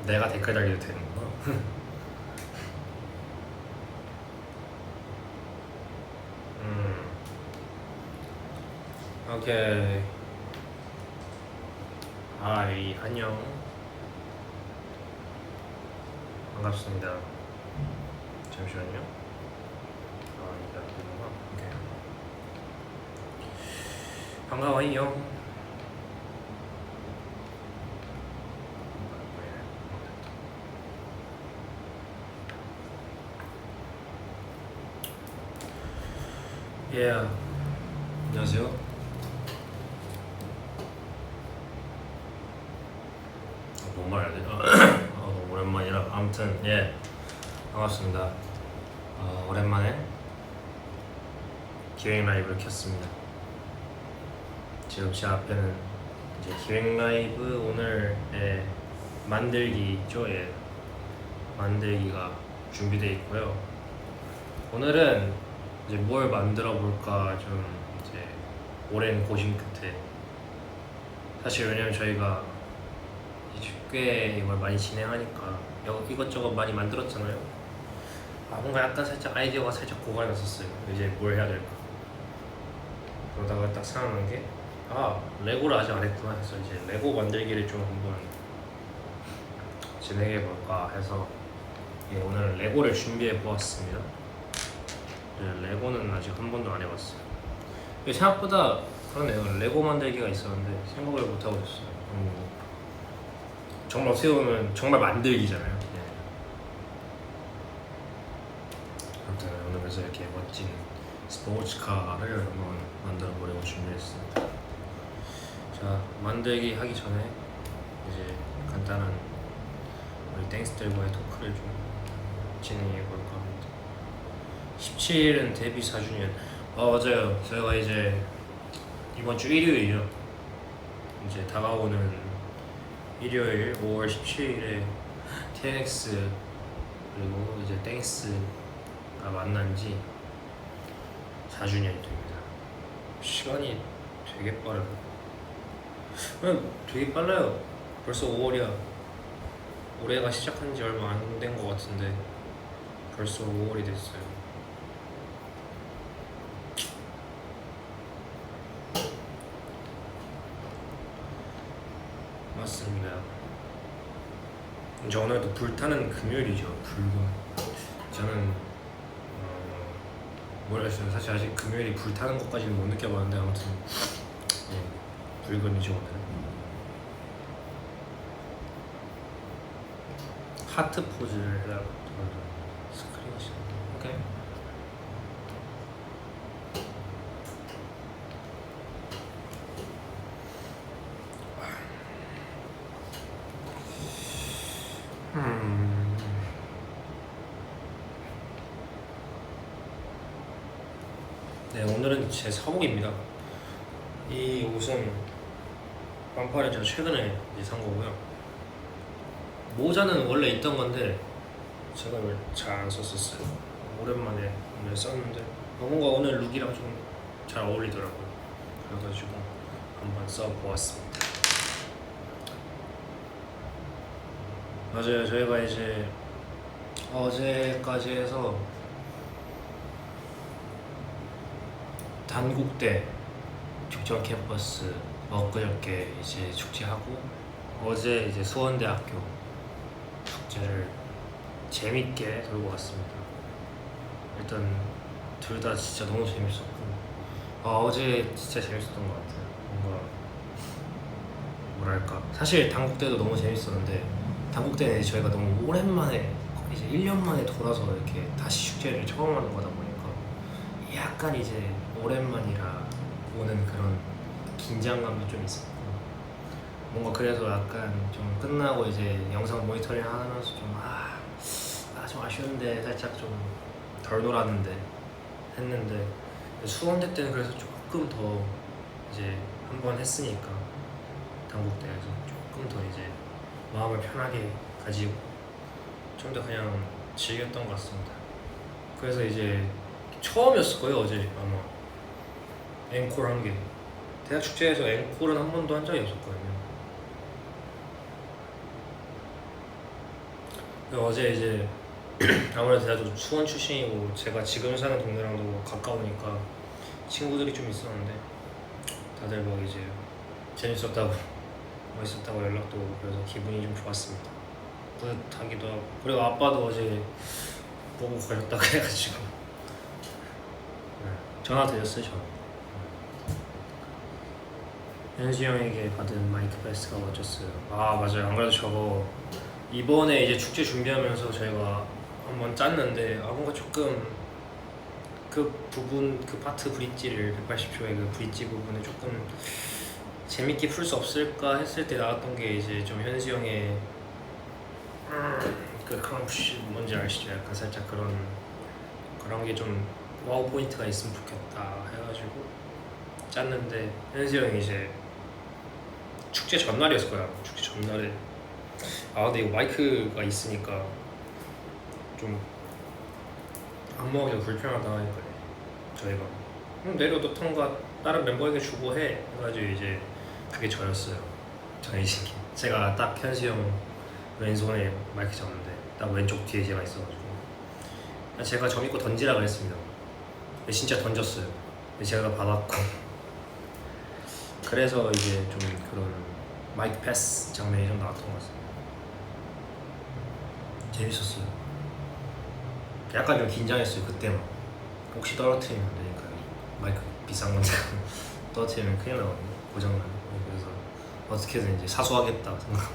내가 댓글 달려도 되는구나. 오케이. 하이, 안녕. 반갑습니다. 잠시만요. 이거 되는가? 오케이. 반가워요. 안녕하세요. 뭔 말해야 돼? 너무 오랜만이라. 아무튼 반갑습니다. 오랜만에 기획 라이브를 켰습니다. 지금 제 앞에는 이제 기획 라이브 오늘의 만들기죠. 만들기가 준비되어 있고요. 오늘은 이제 뭘 만들어 볼까 좀 이제 오랜 고심 끝에, 사실 왜냐면 저희가 꽤 이걸 많이 진행하니까 이것저것 많이 만들었잖아요. 뭔가 약간 살짝 아이디어가 살짝 고갈이 났었어요. 이제 뭘 해야 될까. 그러다가 딱 생각난 게 레고를 아직 안 했구나 해서 이제 레고 만들기를 좀 한번 진행해 볼까 해서 오늘 레고를 준비해 보았습니다. 레고는 아직 한 번도 안 해봤어요. 생각보다 그러네요. 레고 만들기가 있었는데 생각을 못 하고 있었어요. 정말 어떻게 보면 정말 만들기잖아요. 아무튼 오늘 그래서 이렇게 멋진 스포츠카를 한번 만들어 보려고 준비했습니다. 자, 만들기 하기 전에 이제 간단한 우리 땡스들과의 토크를 좀 진행해 볼까 합니다. 17일은 데뷔 4주년. 맞아요. 저희가 이제 이번 주 일요일이죠. 이제 다가오는 일요일 5월 17일에 TX 그리고 이제 땡스가 만난 지 4주년이 됩니다. 시간이 되게 빠르다. 되게 빨라요. 벌써 5월이야. 올해가 시작한 지 얼마 안 된 것 같은데 벌써 5월이 됐어요. 맞습니다. 이제 오늘도 불타는 금요일이죠. 저는 모르겠어요. 사실 아직 금요일이 불타는 것까지는 못 느껴봤는데 아무튼 불금이죠 오늘은. 하트 포즈를 해달라고. 스크린샷. 오케이. 오늘은 제 사복입니다. 이 옷은 반팔은 제가 최근에 산 거고요. 모자는 원래 있던 건데 제가 이걸 잘 안 썼었어요. 오랜만에 오늘 썼는데 뭔가 오늘 룩이랑 좀 잘 어울리더라고요. 그래가지고 한번 써보았습니다. 맞아요. 저희가 이제 어제까지 해서 단국대 축제 캠퍼스, 엊그저께 이제 축제하고 어제 이제 수원대학교 축제를 재밌게 돌고 갔습니다. 일단 둘 다 진짜 너무 재밌었고 어제 진짜 재밌었던 것 같아요. 뭔가 뭐랄까, 사실 단국대도 너무 재밌었는데 단국대는 저희가 너무 오랜만에 이제 1년 만에 돌아서 이렇게 다시 축제를 처음 하는 거다 보니까 약간 이제 오랜만이라 오는 그런 긴장감도 좀 있었고, 뭔가 그래서 약간 좀 끝나고 이제 영상 모니터링 하면서 좀 아쉬운데 살짝 좀 덜 놀았는데 했는데, 수원대 때는 그래서 조금 더 이제 한 번 했으니까 단국대에서 조금 더 이제 마음을 편하게 가지고 좀 더 그냥 즐겼던 것 같습니다. 그래서 이제 처음이었을 거예요. 어제 아마 앵콜 한 게. 대학 축제에서 앵콜은 한 번도 한 적이 없었거든요. 어제 이제 아무래도 나도 수원 출신이고 제가 지금 사는 동네랑도 가까우니까 친구들이 좀 있었는데 다들 막 이제 재밌었다고 멋있었다고 연락도 오고 그래서 기분이 좀 좋았습니다. 뿌듯하기도 하고 그리고 아빠도 어제 보고 가셨다고 해가지고 전화 드렸어요. 전화. 현수 형에게 받은 마이크 베스트가 멋졌어요. 아 맞아요. 안 그래도 저거 이번에 이제 축제 준비하면서 저희가 한번 짰는데 뭔가 조금 그 부분 그 파트 브릿지를 180초의 그 브릿지 부분을 조금 재밌게 풀 수 없을까 했을 때 나왔던 게 이제 좀 현수 형의 그 크럼푸시 뭔지 아시죠? 약간 살짝 그런 게 좀 와우 포인트가 있으면 좋겠다 해가지고 짰는데 현수 형이 이제 축제 전날이었을 거야. 축제 전날에 근데 이거 마이크가 있으니까 좀 안무하기가 불편하다 하니까 저희가 내려놓던가 다른 멤버에게 주고 해 해가지고 이제 그게 저였어요. 저희 새끼 제가 딱 현수 형 왼손에 마이크 잡는데 딱 왼쪽 뒤에 제가 있어가지고 제가 저 믿고 던지라 그랬습니다. 근데 진짜 던졌어요. 근데 제가 받았고 그래서 이제 좀 그런 마이크 패스 장면이 좀 나왔던 것 같습니다. 재밌었어요. 약간 좀 긴장했어요 그때만. 혹시 떨어뜨리면 안 되니까 마이크 비싼 건데 떨어뜨리면 큰일 나거든요. 고장나요. 그래서 어떻게든 이제 사수하겠다 생각.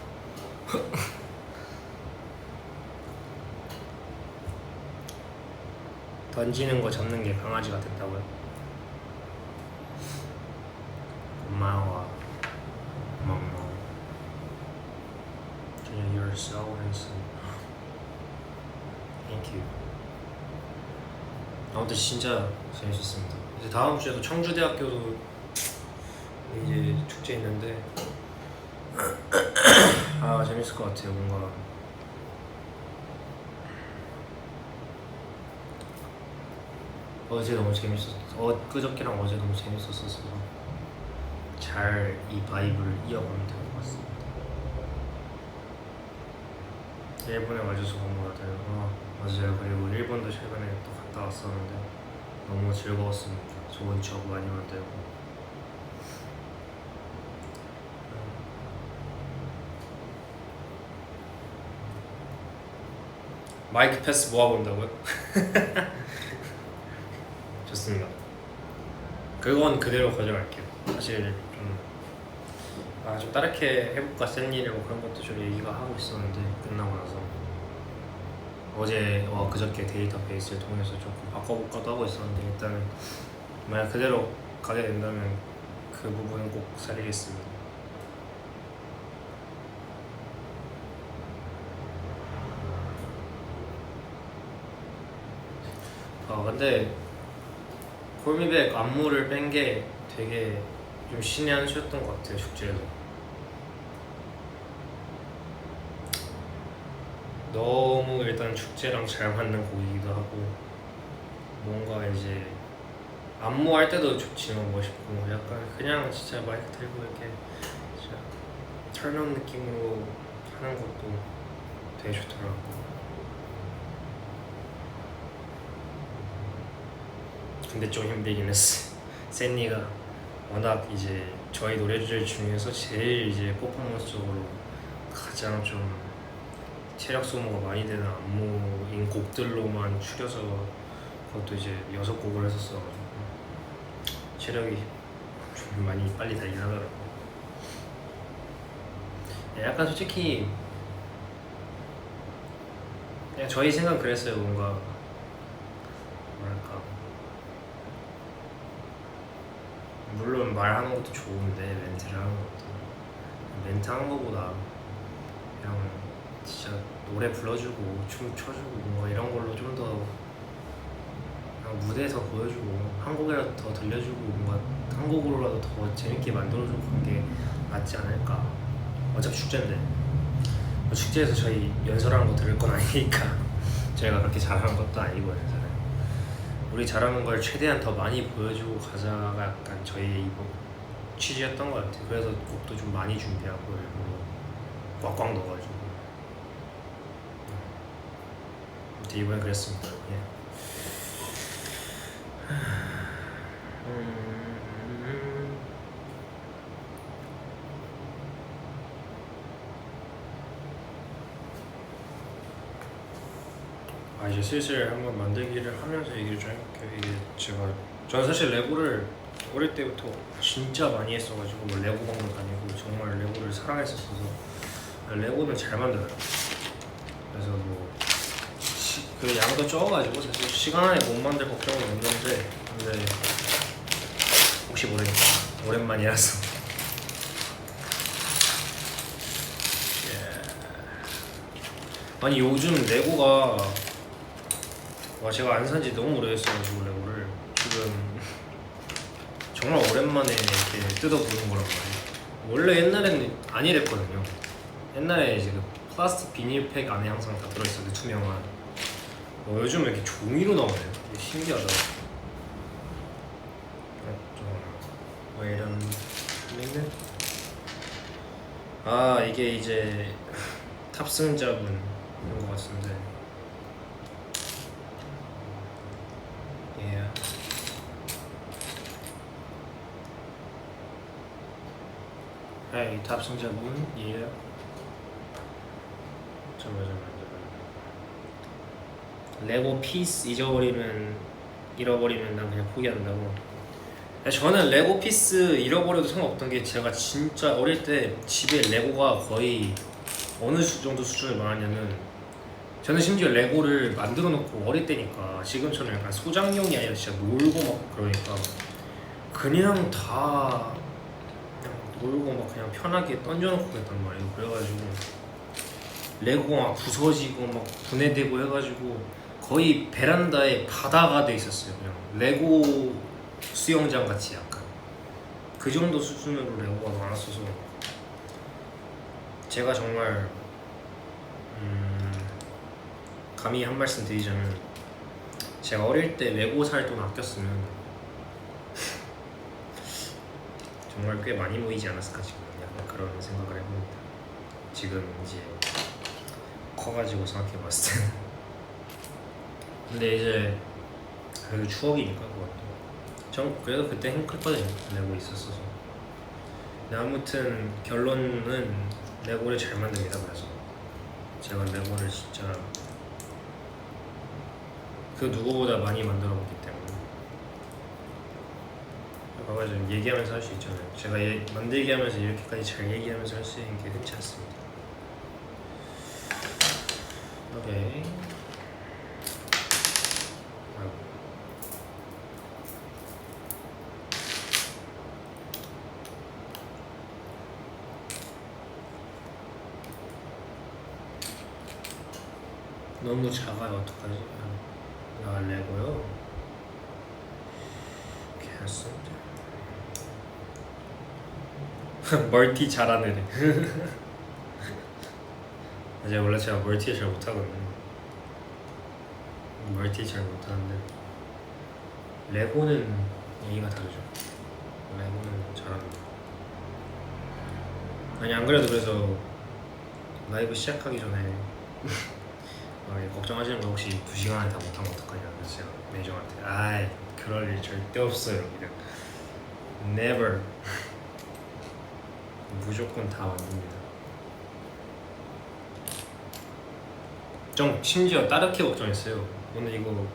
던지는 거 잡는 게 강아지가 됐다고요? 고마워. You're so handsome. Thank you. 아무튼 진짜 재밌었습니다. 이제 다음 주에도 청주대학교도 이제 축제 있는데 재밌을 것 같아요. 뭔가 어제 너무 재밌었어. 그저께랑 어제 너무 재밌었어서 잘 이 바이브를 이어가면 될 것 같습니다. 일본에 와줘서 고마워요. 맞아요. 그리고 일본도 최근에 또 갔다 왔었는데 너무 즐거웠습니다. 좋은 추억 많이 만들고. 마이크 패스 모아본다고요? 좋습니다. 그건 그대로 가져갈게요. 사실 좀 다르게 해볼까 샌일이고 그런 것도 좀 얘기가 하고 있었는데 끝나고 나서 어제 그저께 데이터베이스를 통해서 조금 바꿔볼까도 하고 있었는데 일단은 만약 그대로 가게 된다면 그 부분은 꼭 살리겠습니다. 근데 콜미백 안무를 뺀 게 되게 좀 신의 한 수였던 것 같아요. 축제에서 너무 일단 축제랑 잘 맞는 곡이기도 하고 뭔가 이제 안무할 때도 좋지만 멋있고 약간 그냥 진짜 마이크 들고 이렇게 진짜 털는 느낌으로 하는 것도 되게 좋더라고. 근데 좀 힘들긴 했어. 샌니가 워낙 이제 저희 노래들 중에서 제일 이제 퍼포먼스적으로 가장 좀 체력 소모가 많이 되는 안무인 곡들로만 추려서 그것도 이제 6곡을 했었어가지고 체력이 좀 많이 빨리 달긴 하더라고. 약간 솔직히 그냥 저희 생각 그랬어요. 뭔가 뭐랄까 물론 말하는 것도 좋은데 멘트를 하는 것도 멘트 하는 것보다 그냥 진짜 노래 불러주고 춤 춰주고 뭔가 이런 걸로 좀 더 무대에서 보여주고 한 곡이라도 더 들려주고 뭔가 한 곡으로라도 더 재밌게 만들어주고 그런 게 맞지 않을까. 어차피 축제인데 축제에서 저희 연설하는 거 들을 건 아니니까 저희가 그렇게 잘하는 것도 아니고 연설은 우리 잘하는 걸 최대한 더 많이 보여주고 가자가 약간 저희 이번 취지였던 것 같아요. 그래서 곡도 좀 많이 준비하고 일부러 꽉꽉 넣어가지고 아무튼 이번에 그랬습니다. 예. 이제 슬슬 한번 만들기를 하면서 얘기를 좀 해볼게요. 이게 저는 사실 레고를 어릴 때부터 진짜 많이 했어가지고 뭐 레고 박물 다니고 정말 레고를 사랑했었어서 레고는 잘 만들어요. 그래서 그 양도 적어가지고 사실 시간 안에 못 만들 걱정은 없는데 근데 혹시 모르니까 오랜만이라서 아니 요즘 레고가 제가 안 산지 너무 오래됐어가지고 레고를 지금 정말 오랜만에 이렇게 뜯어보는 거란 말이에요. 원래 옛날에는 안 이랬거든요. 옛날에 이제 그 플라스틱 비닐팩 안에 항상 다 들어있었는데 투명한 요즘 이렇게 종이로 나오네요. 신기하다. 왜 이런 있네? 이게 이제 탑승자분 이런 거 같은데 이 탑승자분 잠깐만 레고 피스 잃어버리면 난 그냥 포기한다고. 저는 레고 피스 잃어버려도 상관없던 게 제가 진짜 어릴 때 집에 레고가 거의 어느 정도 수준을 말하냐면 저는 심지어 레고를 만들어 놓고 어릴 때니까 지금처럼 약간 소장용이 아니라 진짜 놀고 막 그러니까 그냥 다 놀고 막 그냥 편하게 던져놓고 그랬단 말이에요. 그래가지고 레고가 막 부서지고 막 분해되고 해가지고 거의 베란다에 바다가 돼 있었어요. 그냥 레고 수영장 같이 약간 그 정도 수준으로 레고가 많았어서 제가 정말 감히 한 말씀 드리자면 제가 어릴 때 레고 살 돈 아꼈으면 정말 꽤 많이 모이지 않았을까 지금 약간 그런 생각을 해봅니다. 지금 이제 커가지고 생각해봤을 때는 근데 이제 그래도 추억이니까 그것도 전 그래도 그때 행복했거든요. 레고 있었어서. 근데 아무튼 결론은 레고를 잘 만듭니다. 그래서 제가 레고를 진짜 그 누구보다 많이 만들어봤기 때문에 봐봐 좀 얘기하면서 할 수 있잖아요. 제가 만들기 하면서 이렇게까지 잘 얘기하면서 할 수 있는 게 흔치 않습니다. 오케이. 너무 작아요. 어떡하지? 레고요? 괜찮습니다. 멀티 잘하네. 원래 제가 멀티 잘 못하거든요. 멀티 잘 못하는데 레고는 얘기가 다르죠. 레고는 잘합니다. 아니 안 그래도 그래서 라이브 시작하기 전에 걱정하시는 거 혹시 2시간 안에 다 못하면 어떡하냐 그래서 제가 매니저한테 그럴 일 절대 없어요. 그냥 never 무조건 다 만듭니다. 좀 심지어 따르게 걱정했어요. 오늘 이거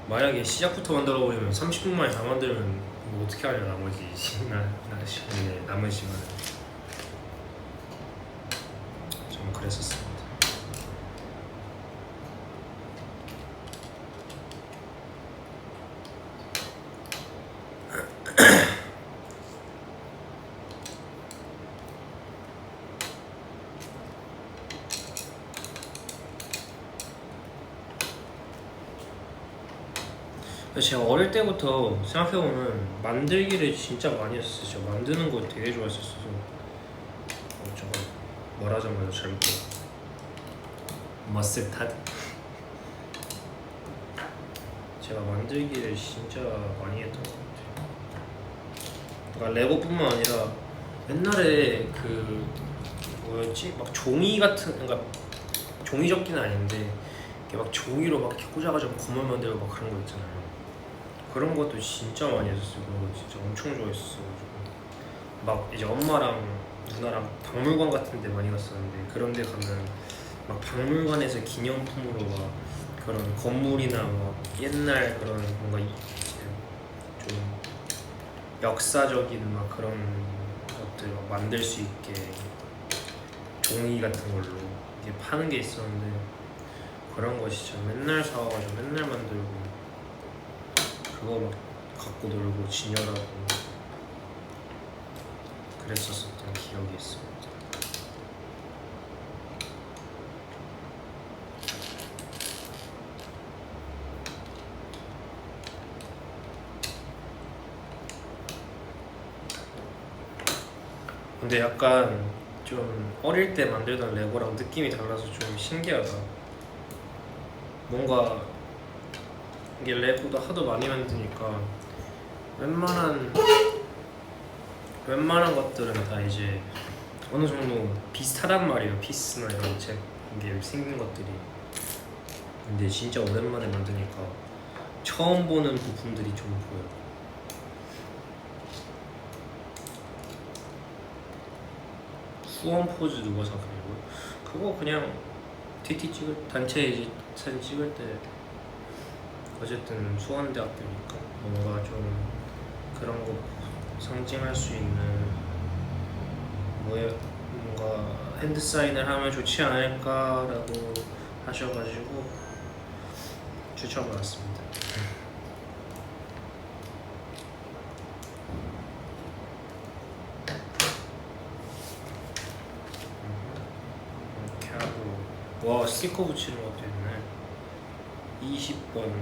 만약에 시작부터 만들어버리면 30분 만에 다 만들면 이거 어떻게 하냐 나머지 남은 시간을 좀 그랬었습니다. 제가 어릴 때부터 생각해보면 만들기를 진짜 많이 했었어요. 만드는 거 되게 좋아했었어서 저거 말하자마자 잘못 머스타드 제가 만들기를 진짜 많이 했던 것 같아요. 그러니까 레고뿐만 아니라 옛날에 그 뭐였지? 막 종이 같은 그러니까 종이 접기는 아닌데 이렇게 막 종이로 막 이렇게 꽂아가지고 건물 만들고 막 그런 거 있잖아요. 그런 것도 진짜 많이 했었어요. 그런 거 진짜 엄청 좋아했어가지고 막 이제 엄마랑 누나랑 박물관 같은 데 많이 갔었는데 그런 데 가면 막 박물관에서 기념품으로 막 그런 건물이나 막 옛날 그런 뭔가 좀 역사적인 막 그런 것들 막 만들 수 있게 종이 같은 걸로 이게 파는 게 있었는데 그런 거 진짜 맨날 사와가지고 맨날 만들고 그거 막 갖고 놀고 진열하고 그랬었던 기억이 있습니다. 근데 약간 좀 어릴 때 만들던 레고랑 느낌이 달라서 좀 신기하다. 뭔가 이게 레고도 하도 많이 만드니까 웬만한 것들은 다 이제 어느 정도 비슷하단 말이에요. 피스나 이런 게 생긴 것들이. 근데 진짜 오랜만에 만드니까 처음 보는 부품들이 좀 보여요. 후원 포즈 누가 사그리고 그거 그냥 TT 찍을 단체 이제 사진 찍을 때 어쨌든 수원대학교니까 뭔가 좀 그런 거 상징할 수 있는 뭔가 핸드 사인을 하면 좋지 않을까라고 하셔가지고 추천받았습니다. 이렇게 하고 와 스티커 붙이는 것도 있네. 20번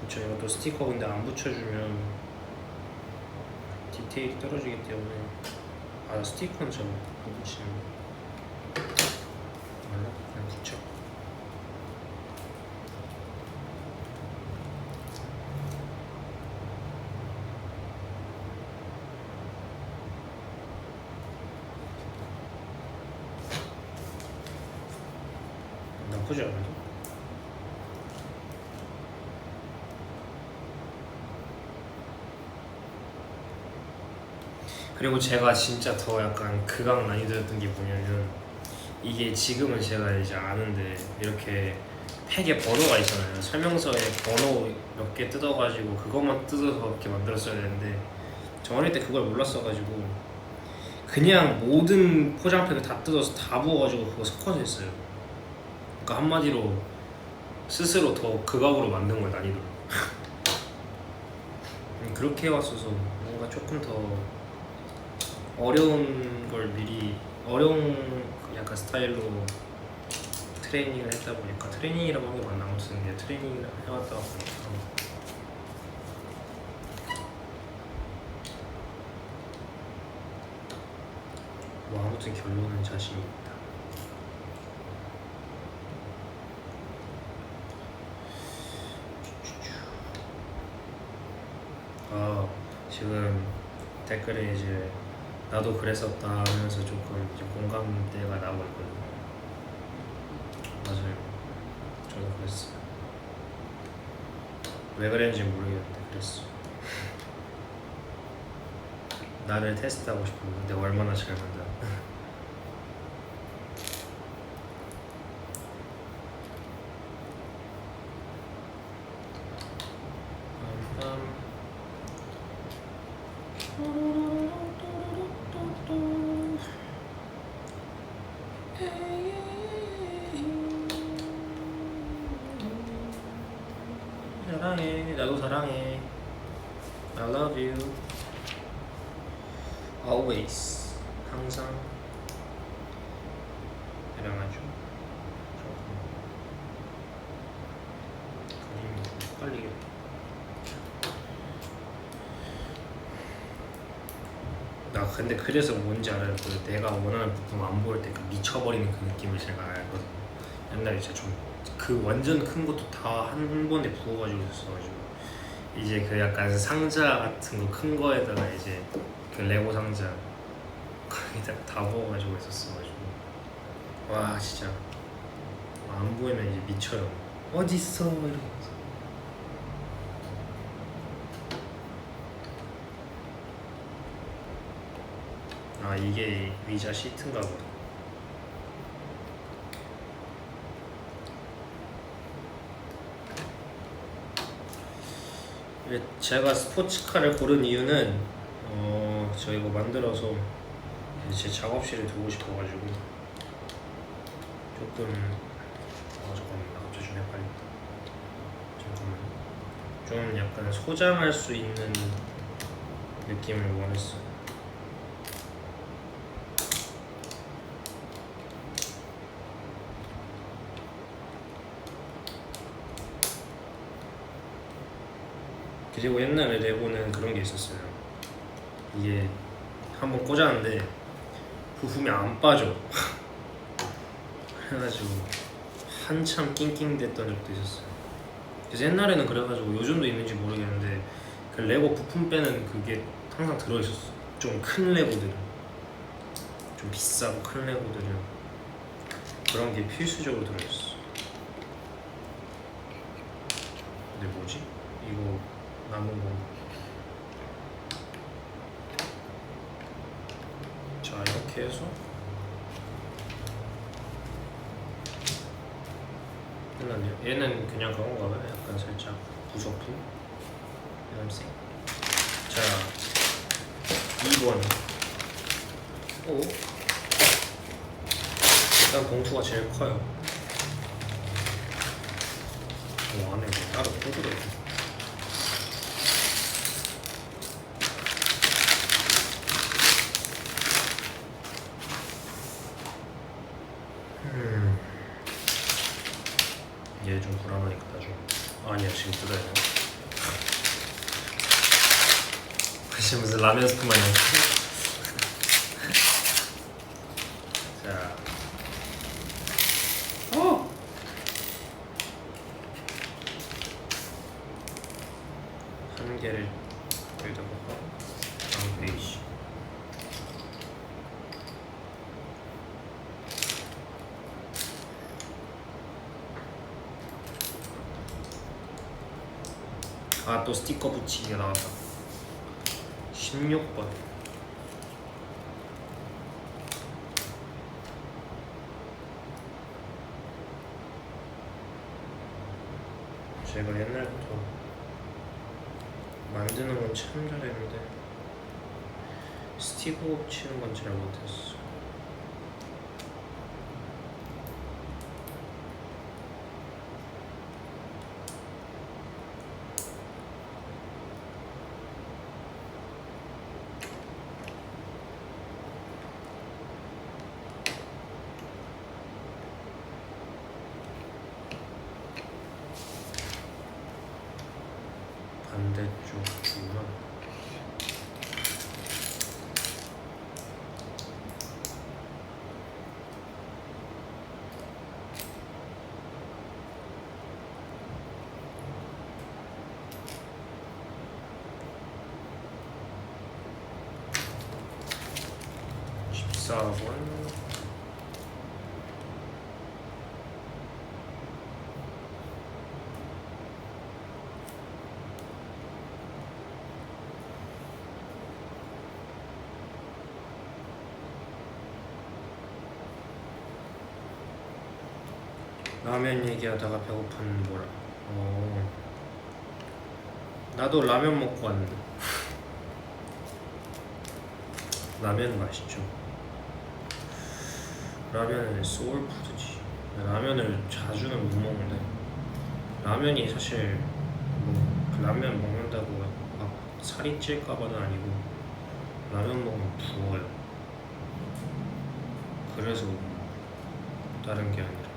그쵸. 이것도 스티커 근데 안 붙여주면 디테일이 떨어지기 때문에 스티커는 잘 못 붙이는 몰라? 그냥 붙여. 나쁘지 않아요? 그리고 제가 진짜 더 약간 극악 많이 들었던 게 뭐냐면 이게 지금은 제가 이제 아는데 이렇게 팩에 번호가 있잖아요. 설명서에 번호 몇 개 뜯어가지고 그것만 뜯어서 이렇게 만들었어야 되는데 저 어릴 때 그걸 몰랐어가지고 그냥 모든 포장팩을 다 뜯어서 다 부어가지고 그거 섞어서 했어요. 그러니까 한마디로 스스로 더 극악으로 만든 걸 난이도를 그렇게 해왔어서 뭔가 조금 더 어려운 걸 미리 어려운 약간 스타일로 트레이닝을 했다 보니까 트레이닝이라고 하는 게 맞나 아무튼 이제 트레이닝을 해왔다 보니까 뭐 아무튼 결론은 자신이 있다. 지금 댓글에 이제 나도 그랬었다 하면서 조금 이제 공감대가 나오고 있거든요. 맞아요. 저도 그랬어요. 왜 그랬는지 모르겠는데 그랬어. 나를 테스트하고 싶었는데 내가 얼마나 잘 만나. 사랑해. 나도 사랑해. I love you. Always. 항상. 사랑하죠. 그림이 헷갈리게. 나 근데 그래서 뭔지 알아요. 내가 원하는 부품 안 보일 때 그 미쳐버리는 그 느낌을 제가 알거든요. 옛날에 진짜 좀 그 완전 큰 것도 다 한 번에 부어가지고 있었어가지고 이제 그 약간 상자 같은 거 큰 거에다가 이제 그 레고 상자 거의 다 먹어가지고 있었어가지고 와 진짜 안 보이면 이제 미쳐요. 어딨어 이러면서. 아 이게 의자 시트인가 보다. 제가 스포츠카를 고른 이유는 저 이거 만들어서 제 작업실에 두고 싶어가지고 조금 잠깐만 나 갑자기 좀 헷갈린다. 잠깐만 좀 약간 소장할 수 있는 느낌을 원했어. 그리고 옛날에 레고는 그런 게 있었어요. 이게 한번 꽂았는데 부품이 안 빠져. 그래가지고 한참 낑낑댔던 적도 있었어요. 그래서 옛날에는 그래가지고 요즘도 있는지 모르겠는데 그 레고 부품 빼는 그게 항상 들어있었어. 좀 큰 레고들은, 좀 비싸고 큰 레고들은 그런 게 필수적으로 들어있었어. 근데 뭐지? 이거 남은 거. 자 이렇게 해서 끝났네요. 얘는 그냥 그런가 봐요. 약간 살짝 부속품. 냄새. 자 2번. 오. 일단 봉투가 제일 커요. 안에 뭐 따로 또 들어있고. 얘 좀 불안하니까 나중에. 아니야 지금 뜯어야 돼. 지금 무슨 라면 스프 마냥. 자, 한 개를 여기다 넣고 다음 페이지. 아 또 스티커 붙이기가 나왔다. 16번. 제가 옛날부터 만드는 건 참 잘했는데 스티커 붙이는 건 잘 못했어. 반대쪽 줄은 (14번) 라면 얘기하다가 배고픈 뭐라. 나도 라면 먹고 왔는데. 라면 맛있죠. 라면은 소울푸드지. 라면을 자주는 못 먹는데 라면이 사실 뭐 라면 먹는다고 막 살이 찔까봐는 아니고 라면 먹으면 부어요. 그래서 다른 게 아니라.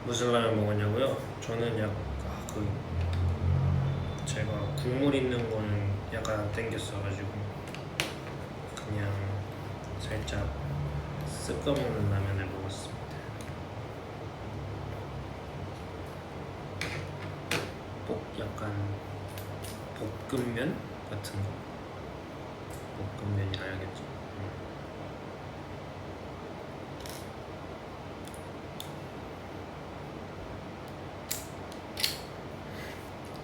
무슨 라면 먹었냐고요? 저는 제가 국물 있는 거는 약간 안 땡겼어가지고 그냥 살짝 섞어 먹는 라면을 먹었습니다. 약간 볶음면 같은 거. 볶음면이라 해야겠지.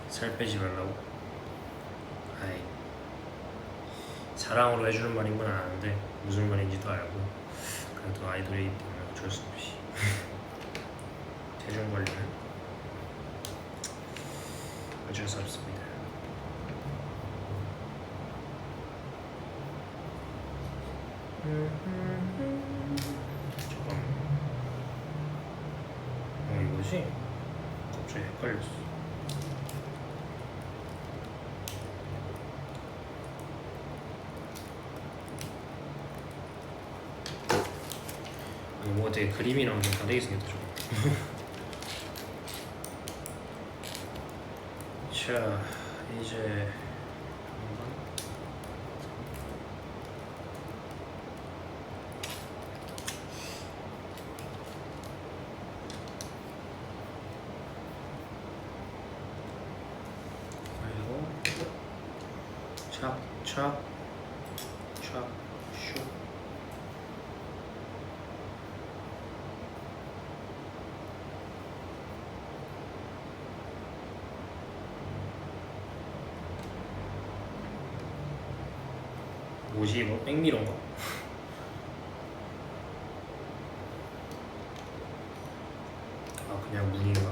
살 빼지 말라고? 아이, 사랑으로 해주는 말인 건 아는데 무슨 말인지도 알고, 그래도 아이돌이기 때문에 어쩔 수 없이 체중 관리는 어쩔 수 없습니다. 잠깐만, 이거지? 갑자기 헷갈렸어. 뭐 되게 그림이랑 좀 다르게 생겼다 좀. 자, 이제 그리고 착착 슉. 뭐지 이거? 백미러인가? 아 그냥 무늬인가?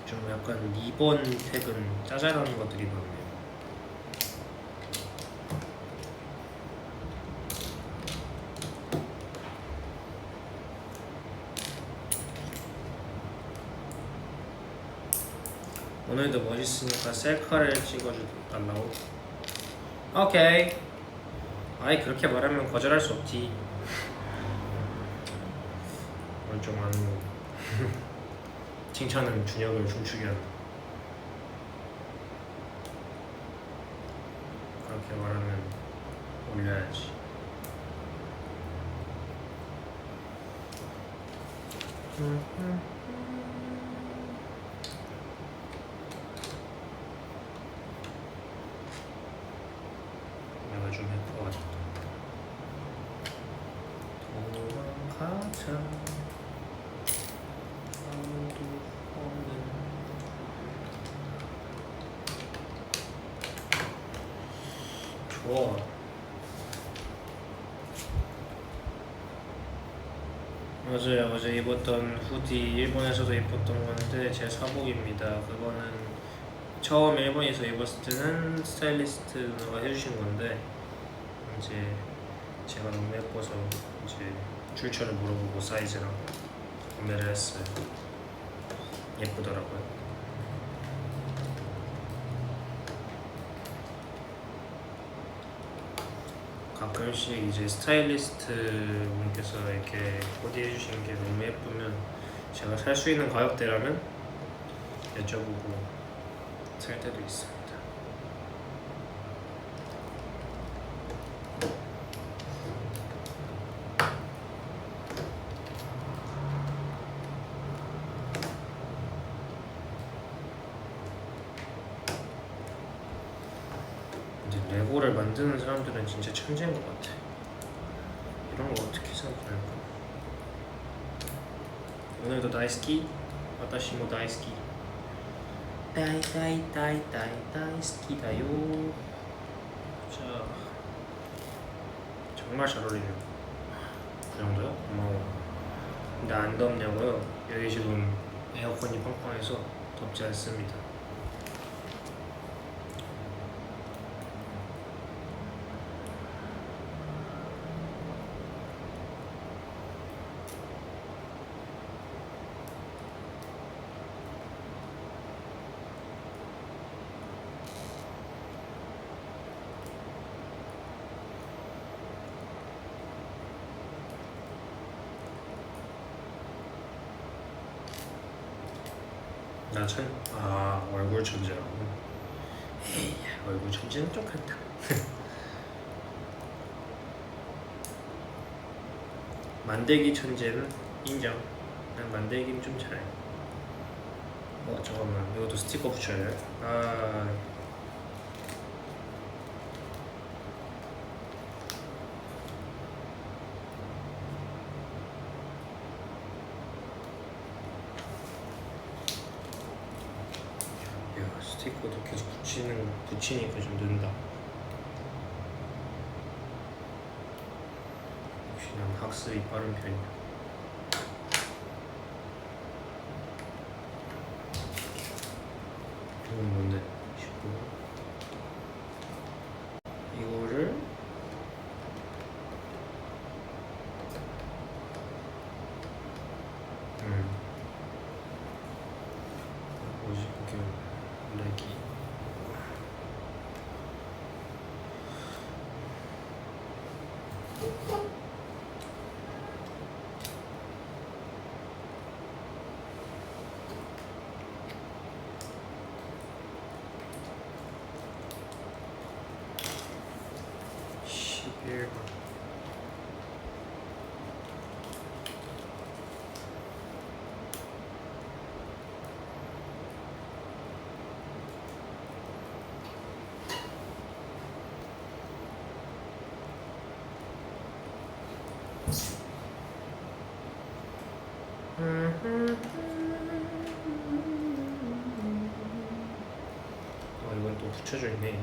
좀 약간 2번 팩은 짜잘한 것들이 많네요. 오늘도 멋있으니까 셀카를 찍어달라고? 오케이. 아이 그렇게 말하면 거절할 수 없지. 오늘 좀 안 칭찬은 준혁을 춤추게 한다. 그렇게 말하면 올려야지. 내가 좀 예뻐가지고. 도망가자. 아무도 없는. 좋아. 맞아요. 어제 입었던 후디 일본에서도 입었던 건데 제 사복입니다. 그거는 처음 일본에서 입었을 때는 스타일리스트 누나가 해주신 건데 이제 제가 너무 예뻐서 이제 출처를 물어보고 사이즈랑 구매를 했어요. 예쁘더라고요. 가끔씩 이제 스타일리스트 분께서 이렇게 코디해 주신 게 너무 예쁘면 제가 살 수 있는 가격대라면 여쭤보고 살 때도 있습니다. 레고를 만드는 사람들은 진짜 천재인 것 같아. 이런 거 어떻게 생각할까? 오늘도 다이스키? 와타시모 다이스키. 다이스키다요. 자, 정말 잘 어울리네요. 그 정도요? 고마워. 근데 안 덥냐고요? 여기 지금 에어컨이 팡팡해서 덥지 않습니다. 얼굴 천재라고. 에이, 얼굴 천재는 좀 그렇다. 만들기 천재는 인정. 난 만들기는 좀 잘해. 잠깐만, 이것도 스티커 붙여야 돼. 스티커도 계속 붙이니까 좀 는다. 역시 난 학습이 빠른 편이야. 이건 뭔데? 19. 이거를 뭐지? 이게 렉이 이건 또 붙여져 있네.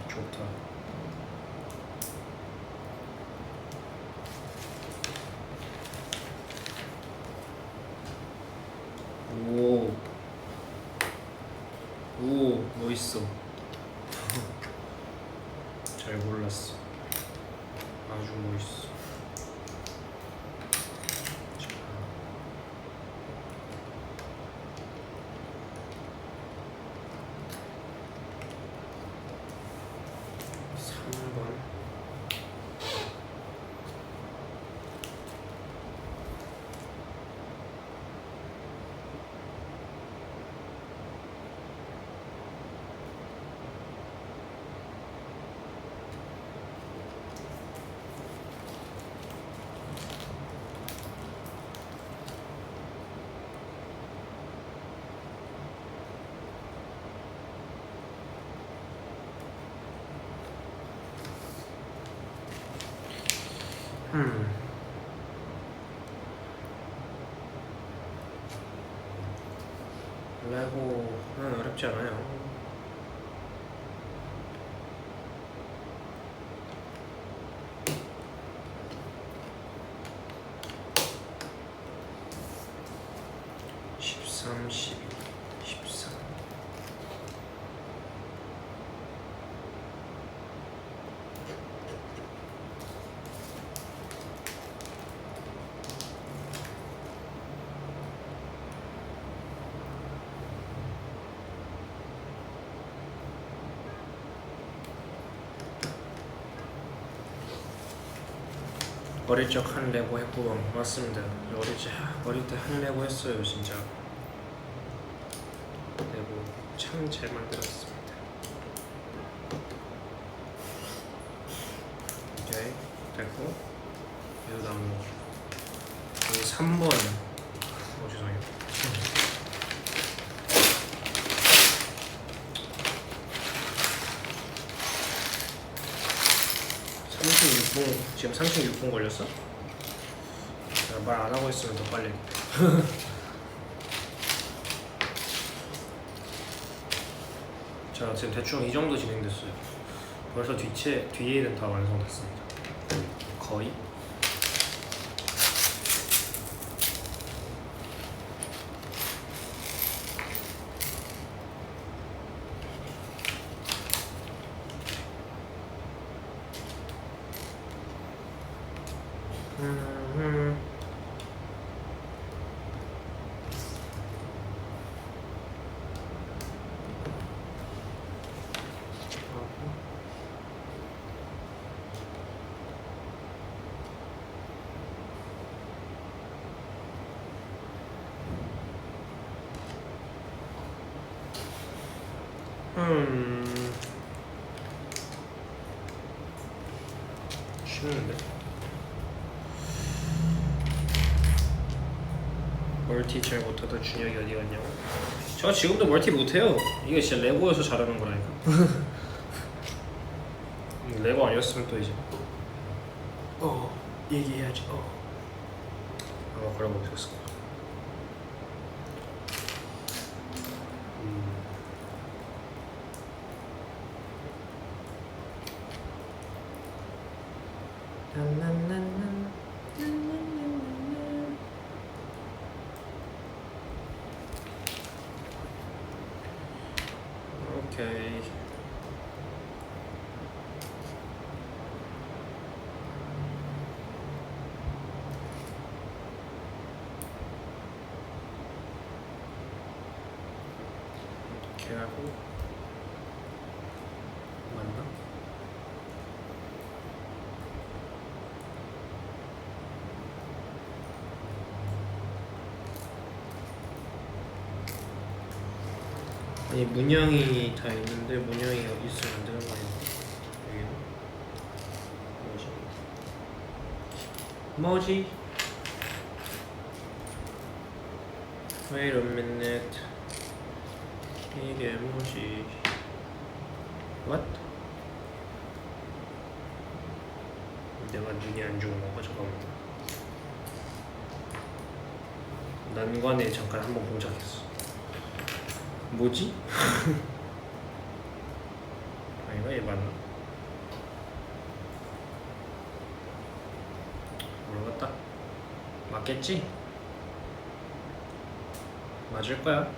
좋다. 오, 멋있어. 잘 골랐어. 아주 멋있어. 자, 3번. 레고는 어렵지 않아요. (13, 12, 13) 어릴 적 한 레고 했고 맞습니다. 어릴 때 한 레고 했어요. 진짜 레고 참 잘 만들었습니다. 오케이 됐고 이 다음 여기 3번 죄송해요. 36분 지금 36분 걸렸어? 말 안 하고 있으면 더 빨리. 자 지금 대충 이 정도 진행됐어요. 벌써 뒤에는 다 완성됐습니다. 거의. 멋있는데? 멀티 잘 못하던 준혁이 어디 갔냐고? 저 지금도 멀티 못해요. 이게 진짜 레고여서 잘하는 거라니까. 레고 아니었으면 또 이제 얘기해야지. 아마 그러고 있었을 거야. 오케이. 이렇게 하고 맞나? 아니 문양이 다 있는데 문양이 여기 있으면 안 되는 거 아니야? 여기는 뭐지? Wait a minute. 이게 뭐지? What? 내가 눈이 안 좋은 건가? 잠깐만. 난관에 잠깐 한번 봉착했어. 뭐지? 아닌가? 얘 맞나? 모르겠다. 맞겠지? 맞을 거야.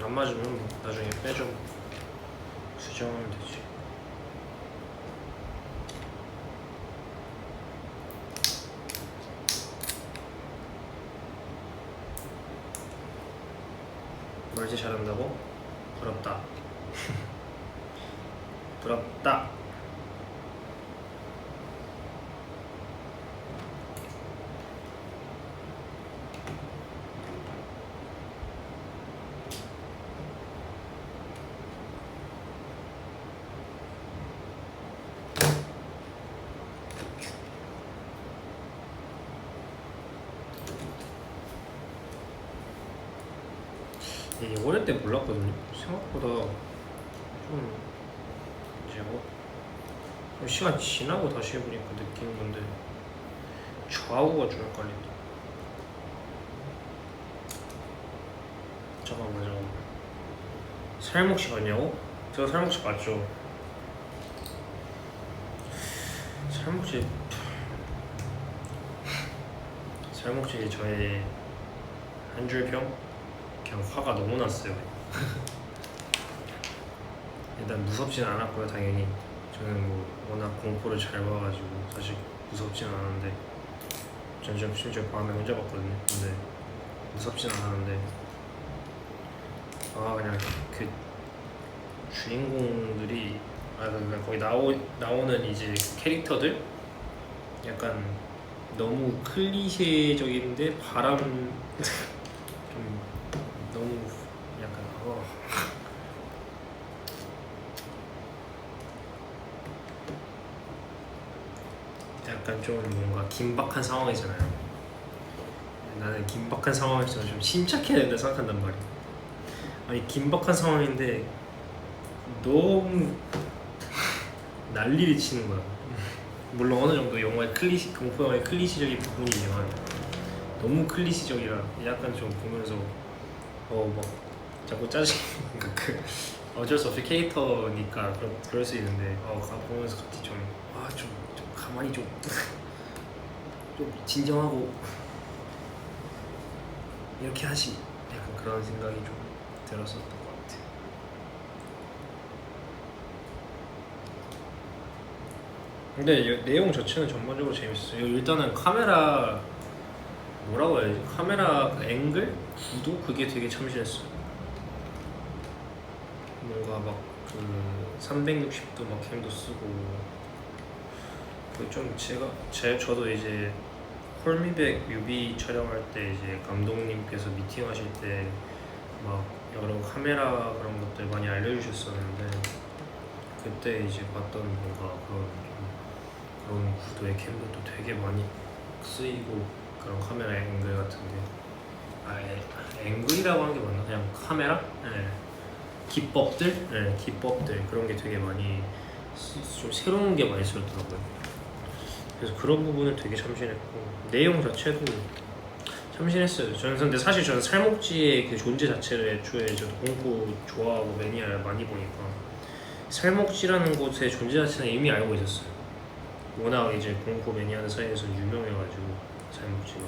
안 맞으면 뭐 나중에 빼줘. 수정하면 되지. 멀티 잘한다고? 부럽다. 부럽다. 이게 어릴 때 몰랐거든요. 생각보다 좀 이제 좀 시간 지나고 다시 해보니까 느끼는 건데 좌우가 좀 헷갈린다. 잠깐만. 살목시 맞냐고? 저 살목시 맞죠? 살목시 저의 한 줄평? 그냥 화가 너무 났어요. 일단 무섭진 않았고요, 당연히. 저는 뭐 워낙 공포를 잘 봐가지고 사실 무섭진 않았는데, 전 심지어 밤에 혼자 봤거든요. 근데 무섭진 않았는데, 그냥 그 주인공들이 그러니까 거기 나오는 이제 캐릭터들 약간 너무 클리셰적인데 바람 좀 너무 약간 약간 좀 뭔가 긴박한 상황이잖아요. 나는 긴박한 상황에서 좀 침착해야 된다 생각한단 말이야. 아니 긴박한 상황인데 너무 난리를 치는 거야. 물론 어느 정도 영화의 공포 영화의 클리시적인 부분이지만 너무 클리시적이라 약간 좀 보면서 막 자꾸 짜증. 그 어쩔 수 없이 캐릭터니까 그럴 수 있는데 보면서 갑자기 좀 가만히 좀 진정하고 이렇게 하시. 약간 그런 생각이 좀 들었었던 것 같아. 근데 내용 자체는 전반적으로 재밌었어요. 일단은 카메라 뭐라고 해야지? 카메라 앵글? 구도? 그게 되게 참신했어요. 뭔가 막 그 360도 막 캠도 쓰고 그 좀 저도 이제 홀미백 뮤비 촬영할 때 이제 감독님께서 미팅하실 때 막 여러 카메라 그런 것들 많이 알려주셨었는데 그때 이제 봤던 뭔가 그런 구도의 캠들도 되게 많이 쓰이고 그런 카메라 앵글 같은 게 앵글이라고 하는 게 맞나? 그냥 카메라? 네. 기법들? 네, 기법들 그런 게 되게 많이 좀 새로운 게 많이 쓰였더라고요. 그래서 그런 부분은 되게 참신했고 내용 자체도 참신했어요. 근데 사실 저는 살목지의 그 존재 자체를 애초에 저도 공포 좋아하고 매니아를 많이 보니까 살목지라는 곳의 존재 자체는 이미 알고 있었어요. 워낙 이제 공포 매니아들 사이에서 유명해가지고 살목지가.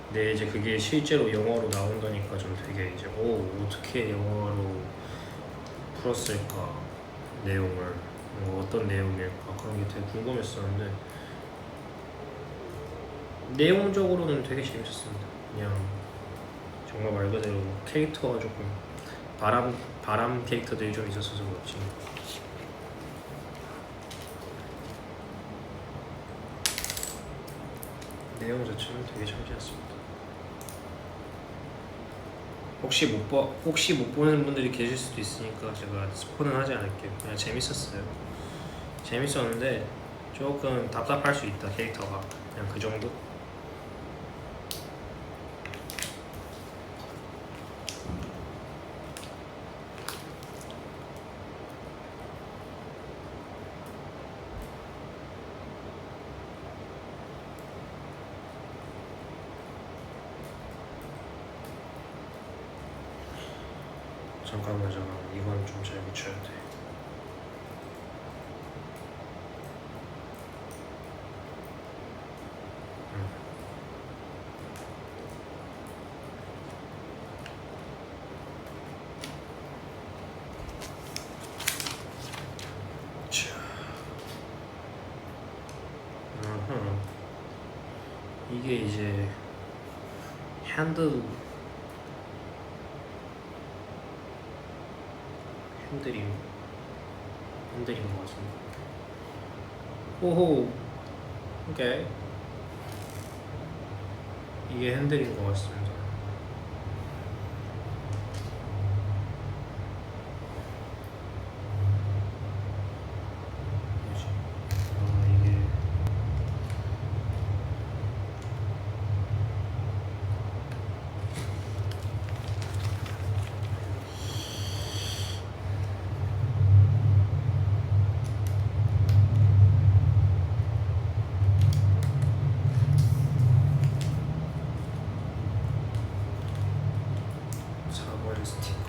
근데 이제 그게 실제로 영화로 나온다니까 좀 되게 이제 어떻게 영화로 풀었을까 내용을 어떤 내용일까 그런 게 되게 궁금했었는데 내용적으로는 되게 재밌었습니다. 그냥 정말 말 그대로 캐릭터가 조금 바람 캐릭터들이 좀 있었어서 그렇지 내용 자체는 되게 참신했습니다. 혹시 못 보는 분들이 계실 수도 있으니까 제가 스포는 하지 않을게요. 그냥 재밌었는데 조금 답답할 수 있다 캐릭터가 그냥 그 정도? 잠깐만 이건 좀 잘 붙여야 돼. 이게 이제 핸들인 것 같습니다. 오호, 오케이. 이게 핸들인 것 같습니다. 스티커.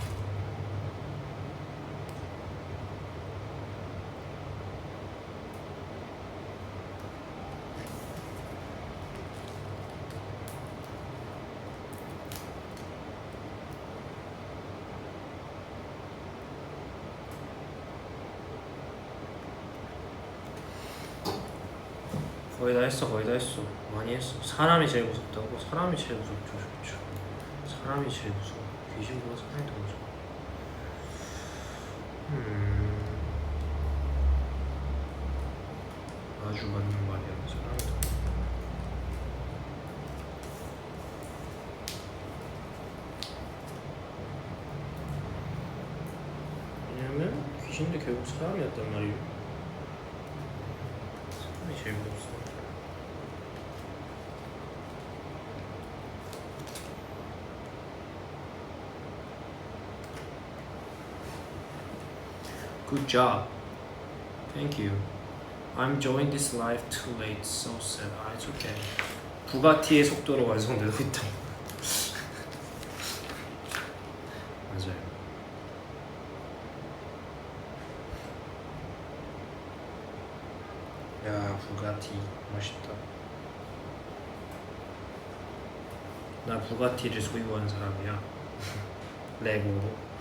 거의 다 했어. 많이 했어. 사람이 제일 무섭다고? 사람이 제일 무섭죠. 사람이 제일 무서워. 귀신보다 사람이 더 무서워. 아주 맞는 말이야. 사람이 더 무서워. 왜냐면 귀신도 결국 사람이었단 말이에요. 사람이 제일 무섭어. Good job. Thank you. I'm joining this live too late. So sad. It's okay. 부가티의 속도로 완성되고 있다. 맞아요. 야, 부가티 멋있다. 나 부가티를 소유한 사람이야. 레고로.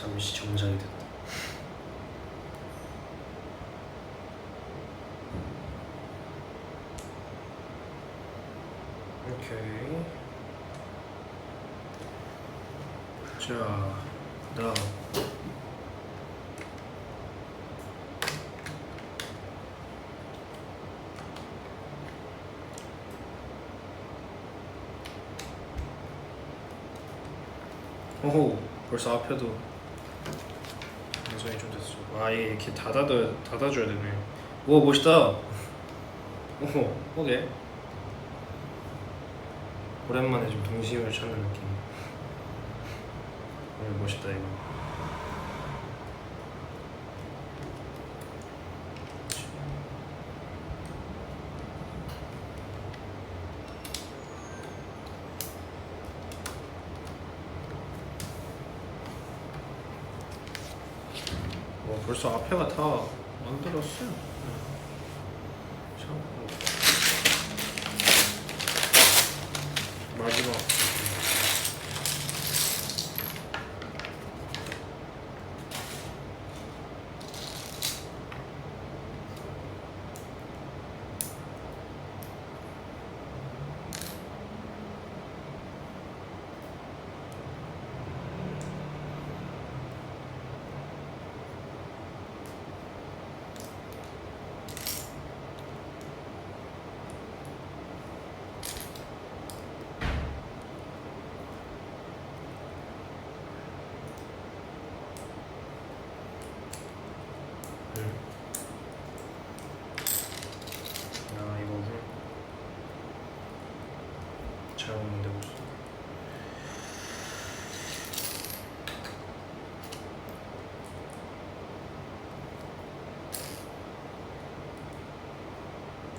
잠시 정장이 됐다. 오케이. 자, 그다음 오호, 벌써 앞에도 완성이 좀 됐어. 아, 이게 이렇게 닫아줘야 되네. 우와, 멋있다. 오호, 오케이. 오랜만에 좀 동심을 찾는 느낌. 멋있다 이거. 벌써 앞에가 다 만들었어요. 참. 마지막. 잘 만들고 있어.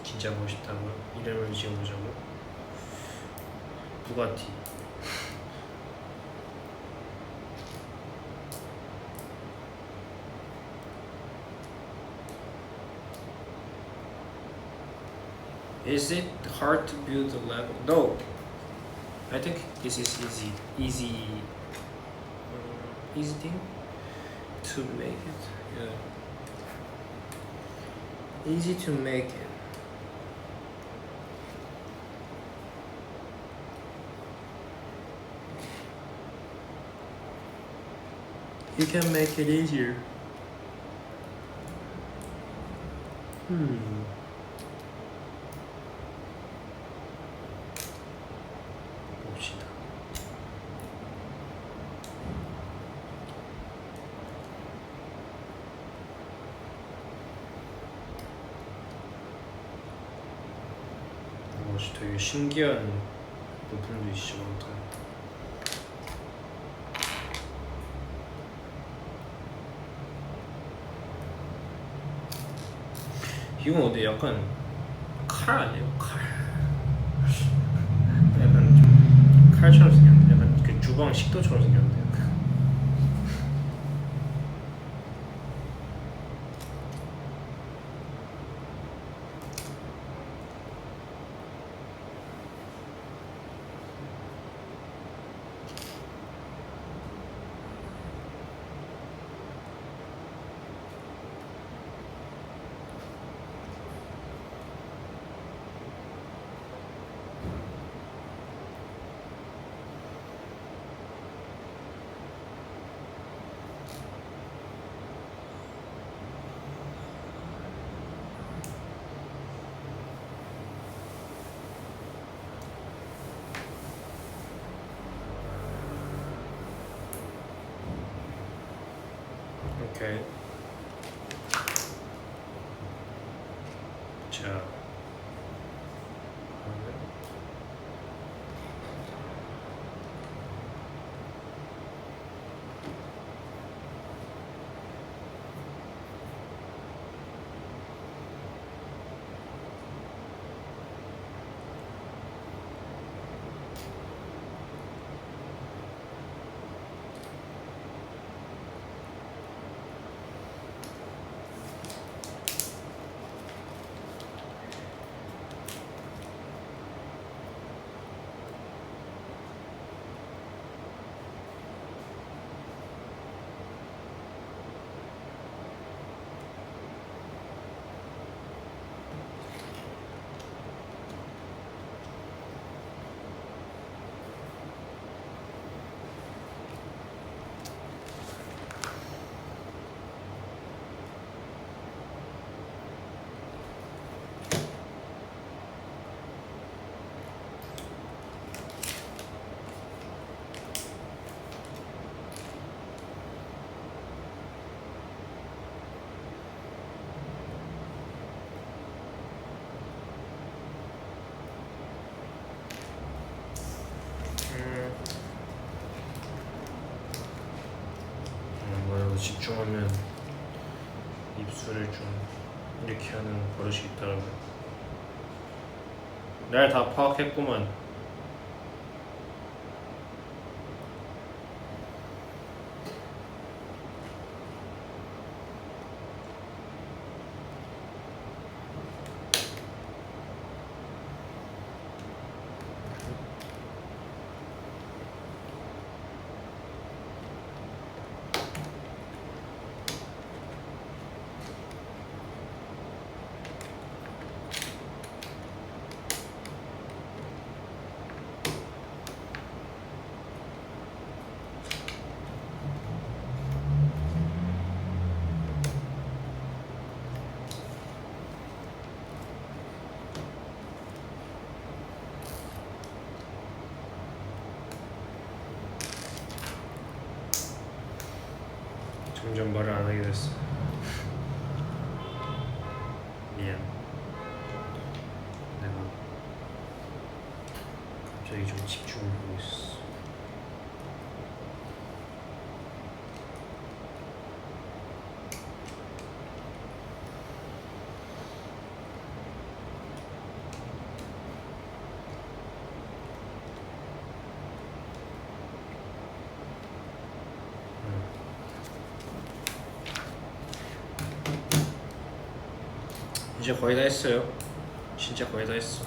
진짜 멋있다고요? 이름을 지어보자고? 부가티. Is it hard to build a level? No. I think this is easy thing to make it. Yeah. Easy to make it. You can make it easier. 봅시다. 되게 신기한 부품도 진짜 많다. 이건 어때? 약간 칼 아니에요? 칼. 약간 좀 칼처럼 생겼는데, 약간 그 주방 식도처럼 생겼는데. 오케이. 자, 집중하면 입술을 좀 이렇게 하는 버릇이 있더라고요. 날 다 파악했구만. 점점 말을 안 하게 됐어. 미안. 내가 갑자기 좀 집중을 하고 있어. 이제 거의 다 했어요. 진짜 거의 다 했어.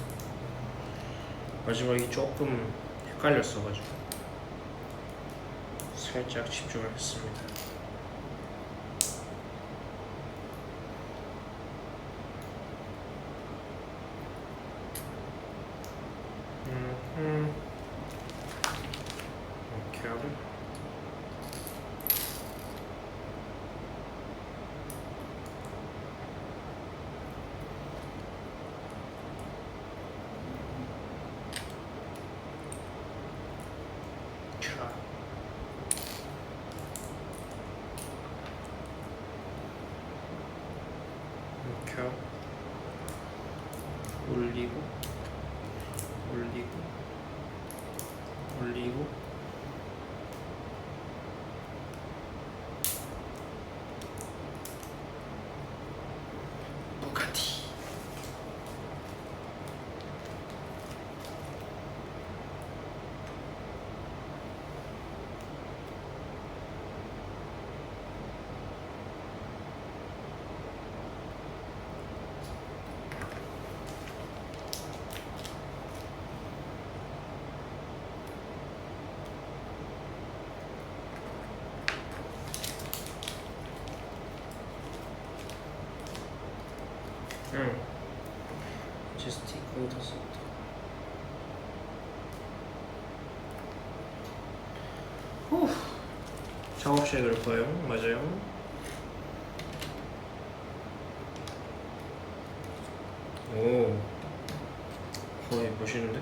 마지막이 조금 헷갈렸어가지고 살짝 집중을 했습니다. 이렇게 하고 자 이렇게 하고 올리고 올리고 올리고 부가티. 이제 스티커 다 썼다. 후. 작업실에 넣을 거예요. 맞아요. 오, 거의 멋있는데?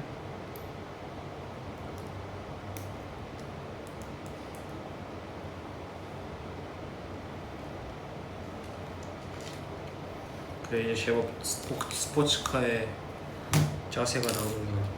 그래, 이제 제법 스포츠카의 자세가 나오는구나.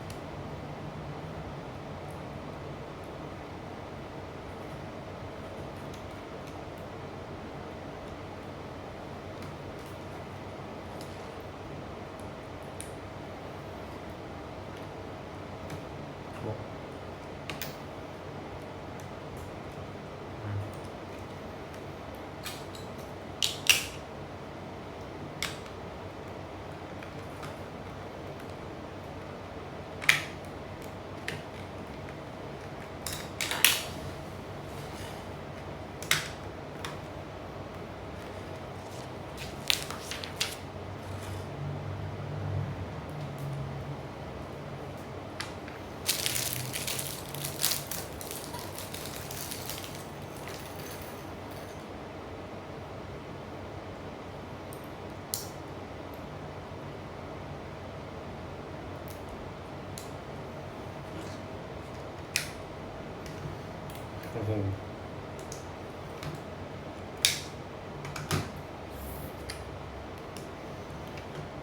오호.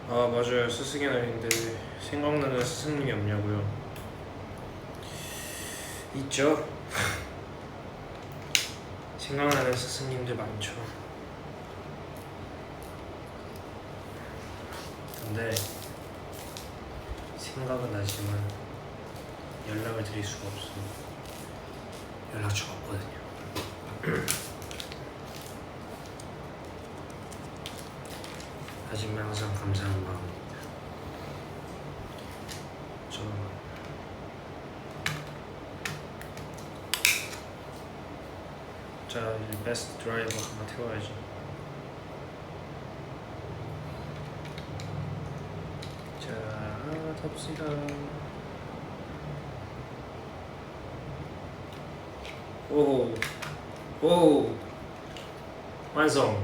아 맞아요, 스승의 날인데 생각나는 스승님이 없냐고요? 있죠. 생각나는 스승님들 많죠. 근데 생각은 나지만 연락을 드릴 수가 없어. 연락처가 없거든요. 하지만 항상 감사한 마음입니다. 자, 이제 베스트 드라이버 하나 태워야지. 자, 탑시다. 오, 완성.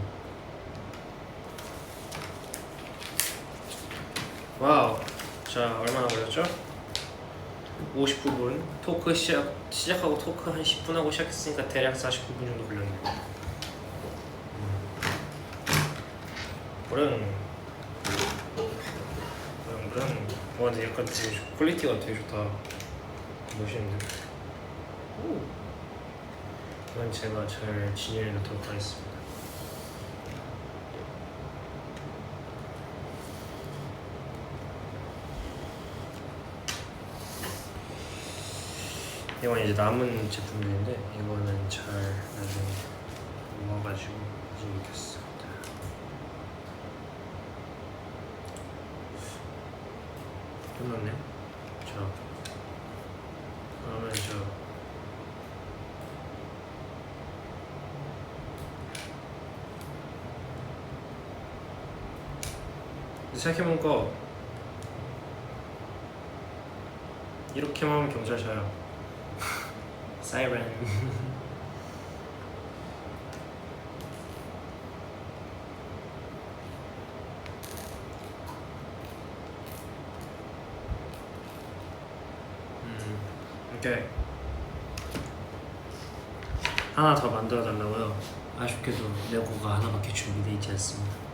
와우. 자, 얼마나 걸렸죠? 59분. 토크 시작하고 토크 한 10분 하고 시작했으니까 대략 49분 정도 걸렸네요. 그럼 와, 근데 약간 되게 퀄리티가 되게 좋다. 멋있는데. 오. 이건 제가 잘 진행해 놓도록 하겠습니다. 이건 이제 남은 제품들인데 이거는 잘 나중에 모아가지고 넣겠습니다. 끝났네. 자, 그러면 생각해보니까 이렇게만 하면 경찰차야. 사이렌. 오케이. 하나 더 만들어 달라고요. 아쉽게도 레고가 하나밖에 준비되어 있지 않습니다.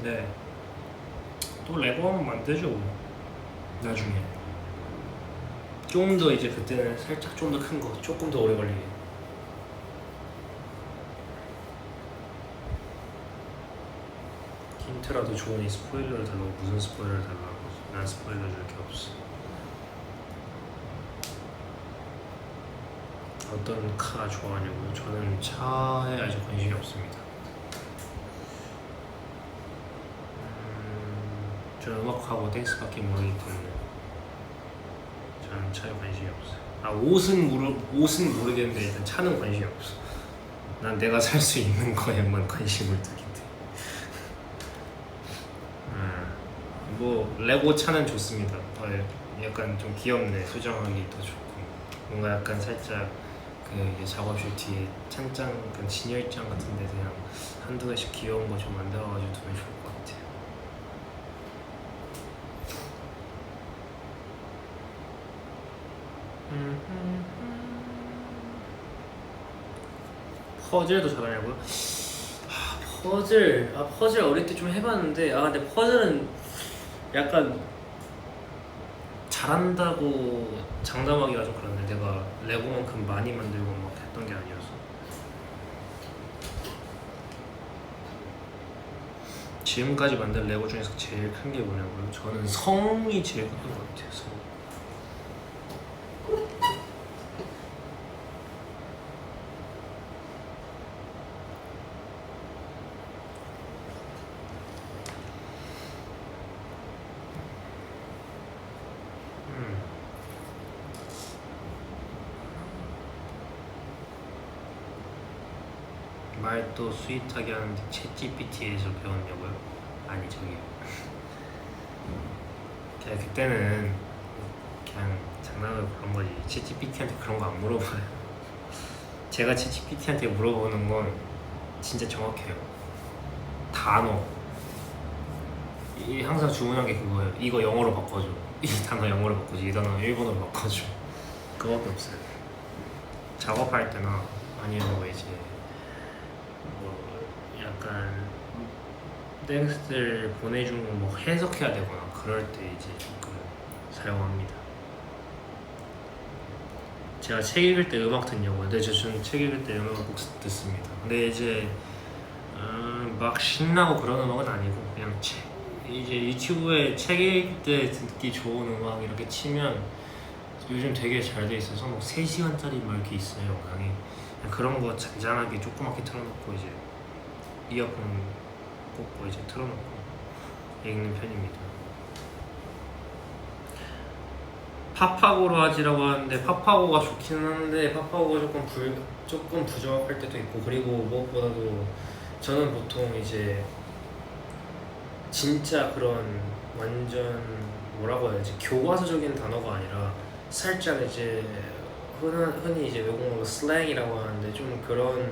네. 또 레고 한번 만들죠. 나중에. 좀 더 이제 그때는 살짝 좀 더 큰 거, 조금 더 오래 걸리게. 힌트라도 좋으니 스포일러를 달라고. 무슨 스포일러를 달라고? 난 스포일러 줄 게 없어. 어떤 카 좋아하냐고요? 저는 차에 아직 관심이 없습니다. 저는 음악하고 댄스밖에 모르기 때문에 저는 차에 관심이 없어요. 옷은 모르겠는데 일단 차는 관심이 없어. 난 내가 살 수 있는 거에만 관심을 두기 때문에. 뭐 레고 차는 좋습니다. 약간 좀 귀엽네. 수정하기 더 좋고 뭔가 약간 살짝 그 작업실 뒤에 찬장, 그 진열장 같은 데 그냥 한두 개씩 귀여운 거 좀 만들어가지고 두면 좋을 것 같아요. 퍼즐도 잘하냐고요? 퍼즐 어릴 때 좀 해봤는데 근데 퍼즐은 약간 잘한다고 장담하기가 좀 그런데 내가 레고만큼 많이 만들고 막 했던 게 아니어서. 지금까지 만든 레고 중에서 제일 큰 게 뭐냐고요? 저는 성이 제일 컸던 것 같아요. 성. 말도 스윗하게 하는데 챗GPT에서 배웠냐고요? 아니 저기요. 그냥 그때는 그냥 장난으로 그런 거지. 챗GPT한테 그런 거 안 물어봐요. 제가 챗GPT한테 물어보는 건 진짜 정확해요. 단어 항상 주문한 게 그거예요. 이거 영어로 바꿔줘. 이 단어 영어로 바꿔줘. 이 단어 일본어로 바꿔줘. 그거밖에 없어요. 작업할 때나 아니면 뭐 이제 뭐 약간 땡스들 보내준 거 뭐 해석해야 되거나 그럴 때 이제 조금 사용합니다. 제가 책 읽을 때 음악 듣냐고요? 네, 저는 책 읽을 때 음악을 꼭 듣습니다. 근데 이제 막 신나고 그런 음악은 아니고 그냥 이제 유튜브에 책 읽을 때 듣기 좋은 음악 이렇게 치면 요즘 되게 잘 돼 있어서 뭐 3시간짜리 뭐 이렇게 있어요 영상이. 그런 거 잔잔하게 조그맣게 틀어놓고 이제 이어폰 꽂고 이제 틀어놓고 읽는 편입니다. 파파고로 하지라고 하는데 파파고가 좋기는 한데 파파고가 조금 부정할 때도 있고, 그리고 무엇보다도 저는 보통 이제 진짜 그런 완전 뭐라고 해야지 교과서적인 단어가 아니라 살짝 이제 흔히 이제 외국어로 슬랭이라고 하는데 좀 그런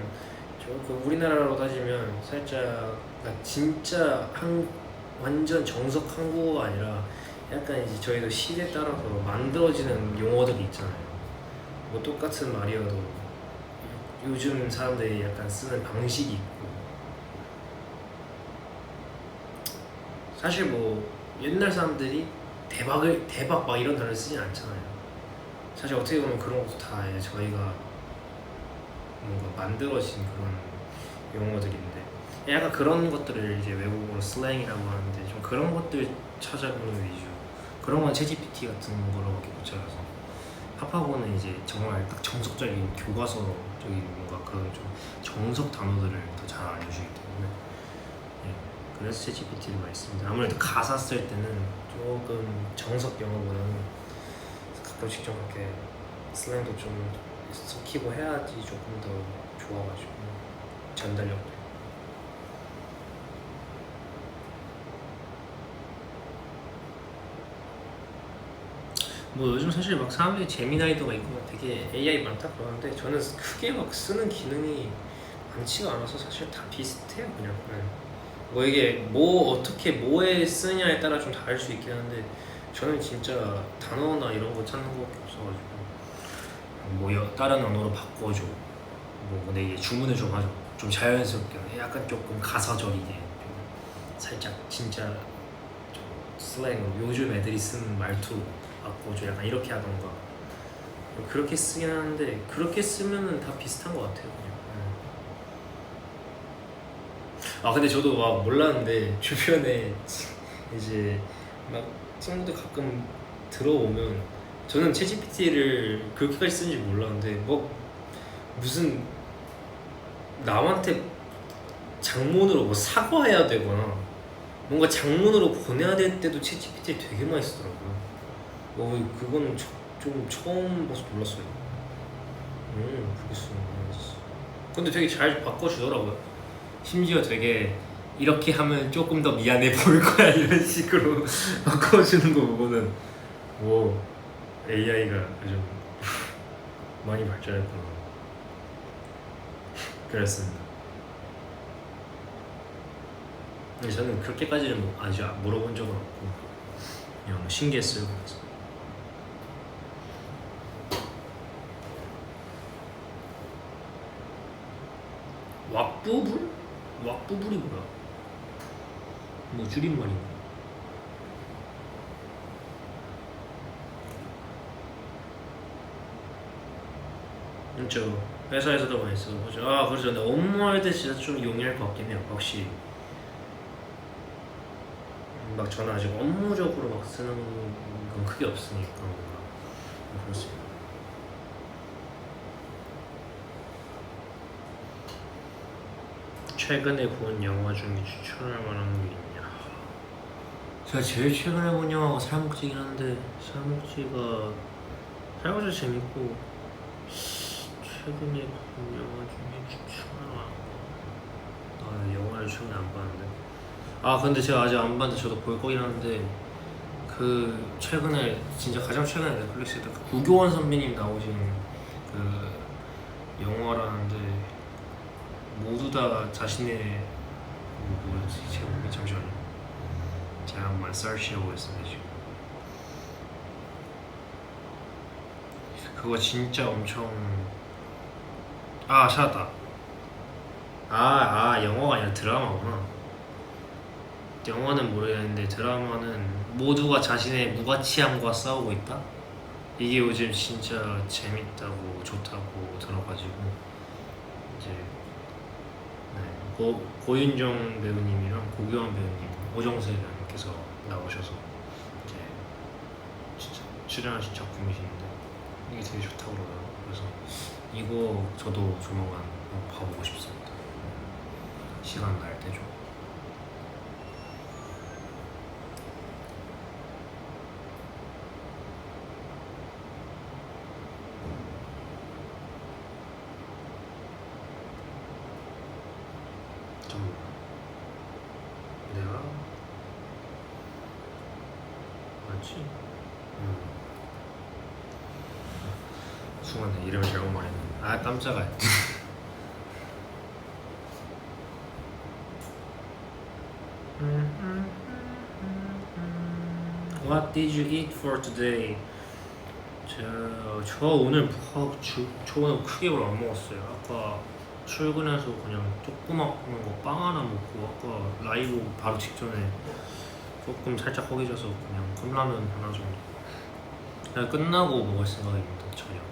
그 우리나라로 따지면 살짝 진짜 완전 정석 한국어가 아니라 약간 이제 저희도 시대에 따라서 만들어지는 용어들이 있잖아요. 뭐 똑같은 말이어도 요즘 사람들이 약간 쓰는 방식이 있고, 사실 뭐 옛날 사람들이 대박 막 이런 단어를 쓰진 않잖아요. 사실 어떻게 보면 그런 것도 다 이제 저희가 뭔가 만들어진 그런 용어들인데 약간 그런 것들을 이제 외국어로 슬랭이라고 하는데 좀 그런 것들 찾아보는 위주, 그런 건 챗GPT 같은 거로밖에 못 찾아서 파파고는 이제 정말 딱 정석적인 교과서적인 뭔가 그런 좀 정석 단어들을 더 잘 알려주기 때문에 그래서 챗GPT를 많이 씁니다. 아무래도 가사 쓸 때는 조금 정석 영어보다는 가끔씩 좀 그렇게 슬랭도 좀 섞이고 해야지 조금 더 좋아가지고 전달력도. 뭐 요즘 사실 막 사람들이 제미나이도 막 있고 되게 AI 많다 그러는데 저는 크게 막 쓰는 기능이 많지가 않아서 사실 다 비슷해요 그냥. 뭐 이게 뭐 어떻게 뭐에 쓰냐에 따라 좀 다를 수 있긴 한데 저는 진짜 단어나 이런 거 찾는 거밖에 없어가지고 뭐 다른 언어로 바꿔줘, 뭐 내게 주문을 좀 하죠, 좀 자연스럽게 약간 조금 가사적이게 좀 살짝 진짜 좀 슬랭으로 요즘 애들이 쓰는 말투 바꿔줘 약간 이렇게 하던가 그렇게 쓰긴 하는데 그렇게 쓰면은 다 비슷한 것 같아요 그냥. 아 근데 저도 막 몰랐는데 주변에 이제 막 친구들 가끔 들어오면 저는 챗GPT를 그렇게까지 쓰는지 몰랐는데 뭐 무슨 남한테 장문으로 뭐 사과해야 되거나 뭔가 장문으로 보내야 될 때도 챗GPT 되게 많이 쓰더라고요. 그거는 좀 처음 봐서 놀랐어요. 그렇게 쓰는구나. 근데 되게 잘 바꿔주더라고요. 심지어 되게 이렇게 하면 조금 더 미안해 보일 거야 이런 식으로 바꿔주는 거 보고는 오, AI가 요즘 많이 발전했구나 그랬습니다. 근데 저는 그렇게까지는 아직 물어본 적은 없고 그냥 신기했어요. 그래서 왁부불? 왁부불이 뭐야? 뭐 줄임말인가? 그렇죠. 회사에서도 많이 써보죠. 아 그렇죠. 근데 업무할 때 진짜 좀 용이할 것 같긴 해요 확실히. 막 저는 아직 업무적으로 막 쓰는 건 크게 없으니까 그렇습니다. 최근에 본 영화 중에 추천할 만한 게 있냐? 제가 제일 최근에 본 영화가 살목지긴 한데 살목지가 재밌고 최근에 본 영화 중에 추천할 만한 거 영화를 최근에 안 봤는데 근데 제가 아직 안 봤는데 저도 볼 거긴 한데 그 최근에 진짜 가장 최근에 넷플릭스에 그 구교원 선배님 나오신 그 영화라는데 모두 다 자신의 뭐였지 제목이 잠시만요. 제가 한번 서치해보겠습니다 지금. 그거 진짜 엄청 찾았다. 영화가 아니라 드라마구나. 영화는 모르겠는데 드라마는 모두가 자신의 무가치함과 싸우고 있다? 이게 요즘 진짜 재밌다고 좋다고 들어가지고 이제 고윤정 배우님이랑 고교환 배우님, 오정세 배우님께서 나오셔서 이제 진짜 출연하신 작품이신데 이게 되게 좋다고 그러더라고요. 그래서 이거 저도 조만간 봐보고 싶습니다. 시간 날 때 좀. 내가 맞지? 순간에 이름을 잘못 말했네. 깜짝아. What did you eat for today? 저 오늘 저 오늘 크게 뭘 안 먹었어요. 아까 출근해서 그냥 조그맣는 거 빵 하나 먹고 아까 라이브 바로 직전에 조금 살짝 허기져서 그냥 컵라면 하나 정도. 그냥 끝나고 먹을 생각입니다. 저녁.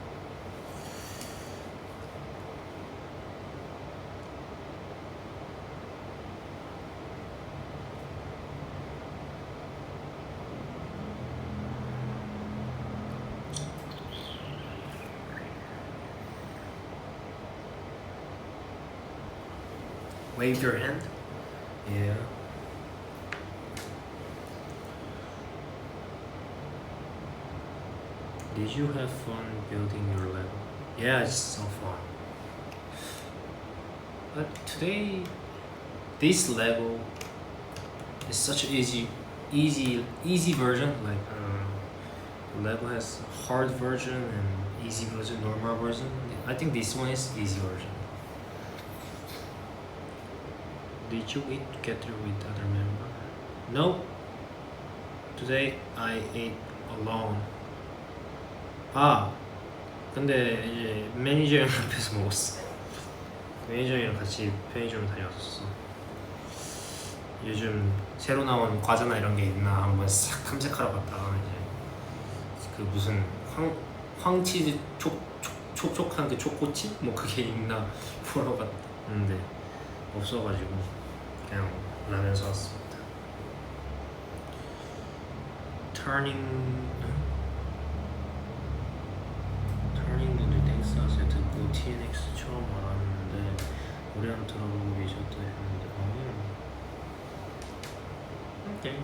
Wave your hand. Yeah. Did you have fun building your Lego? Yeah, it's so fun. But today, this Lego is such an easy version. Like Lego has hard version and easy version, normal version. I think this one is easy version. Did you eat together with other member? No. Today I ate alone. 근데 이제 매니저랑 앞에서 먹었어. 매니저랑 같이 편의점 다녀왔었어. 요즘 새로 나온 과자나 이런 게 있나 한번 싹 탐색하러 갔다가 이제 그 무슨 황치즈 촉촉한 그 초코칩? 뭐 그게 있나 보러 갔는데 없어가지고 그냥 라면 사왔습니다. 터닝분들 땡스 하세요 듣고 TNX 처음 알았는데 노래는 들어보고 계셨다 했는데 오케이.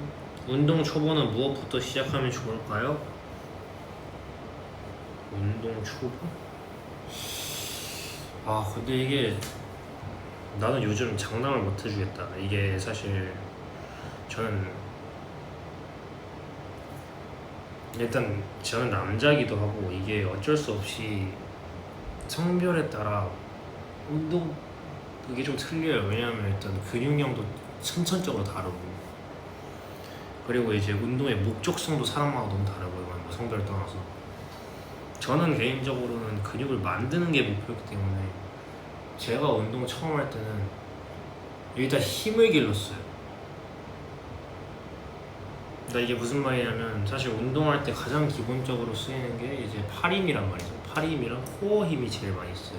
운동 초보는 무엇부터 시작하면 좋을까요? 운동 초보? 근데 이게 나는 요즘 장담을 못 해주겠다. 이게 사실 저는 남자기도 하고 이게 어쩔 수 없이 성별에 따라 운동 그게 좀 틀려요. 왜냐하면 일단 근육량도 천천적으로 다르고 그리고 이제 운동의 목적성도 사람마다 너무 다르고요. 뭐 성별을 떠나서 저는 개인적으로는 근육을 만드는 게 목표이기 때문에 제가 운동 처음 할 때는 일단 힘을 길렀어요. 그러니까 이게 무슨 말이냐면 사실 운동할 때 가장 기본적으로 쓰이는 게 이제 팔 힘이란 말이죠. 팔 힘이랑 코어 힘이 제일 많이 써요.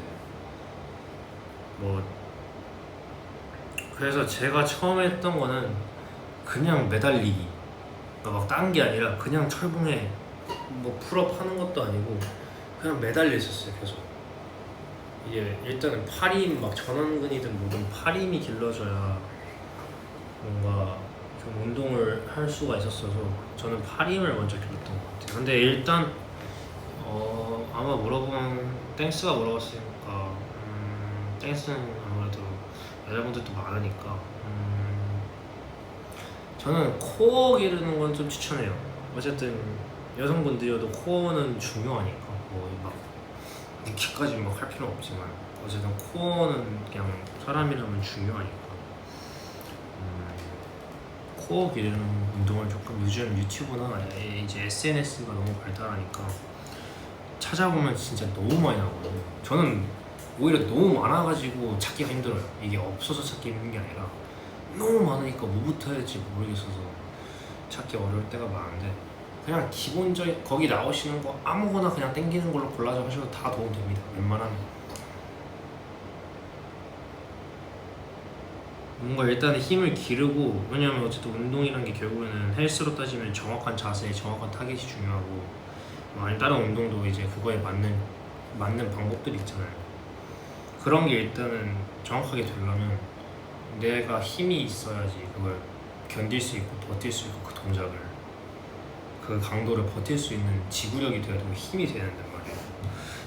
그래서 제가 처음 했던 거는 그냥 매달리기. 그러니까 막 딴 게 아니라 그냥 철봉에 뭐 풀업 하는 것도 아니고 그냥 매달려 있었어요. 계속. 이게 일단은 팔힘 막 전완근이든 뭐든 팔힘이 길러져야 뭔가 좀 운동을 할 수가 있었어서 저는 팔힘을 먼저 길렀던 것 같아요. 근데 일단 아마 물어보면 땡스가 물어봤으니까 땡스는 아무래도 여자분들도 많으니까 저는 코어 기르는 건 좀 추천해요. 어쨌든 여성분들이어도 코어는 중요하니까 뭐막 니키까지 막 할 필요는 없지만 어쨌든 코어는 그냥 사람이라면 중요하니까 코어 기르는 운동을 조금 요즘 유튜브나 이제 SNS가 너무 발달하니까 찾아보면 진짜 너무 많이 나오거든요. 저는 오히려 너무 많아가지고 찾기가 힘들어요. 이게 없어서 찾기 힘든 게 아니라 너무 많으니까 뭐부터 해야 될지 모르겠어서 찾기 어려울 때가 많은데, 그냥 기본적인 거기 나오시는 거 아무거나 그냥 땡기는 걸로 골라서 하셔도 다 도움 됩니다. 웬만하면 뭔가 일단 힘을 기르고, 왜냐면 어쨌든 운동이란 게 결국에는 헬스로 따지면 정확한 자세, 정확한 타겟이 중요하고, 아니 다른 운동도 이제 그거에 맞는 방법들이 있잖아요. 그런 게 일단은 정확하게 되려면 내가 힘이 있어야지 그걸 견딜 수 있고 버틸 수 있고, 그 동작을, 그 강도를 버틸 수 있는 지구력이 돼야 되고 힘이 돼야 된단 말이에요.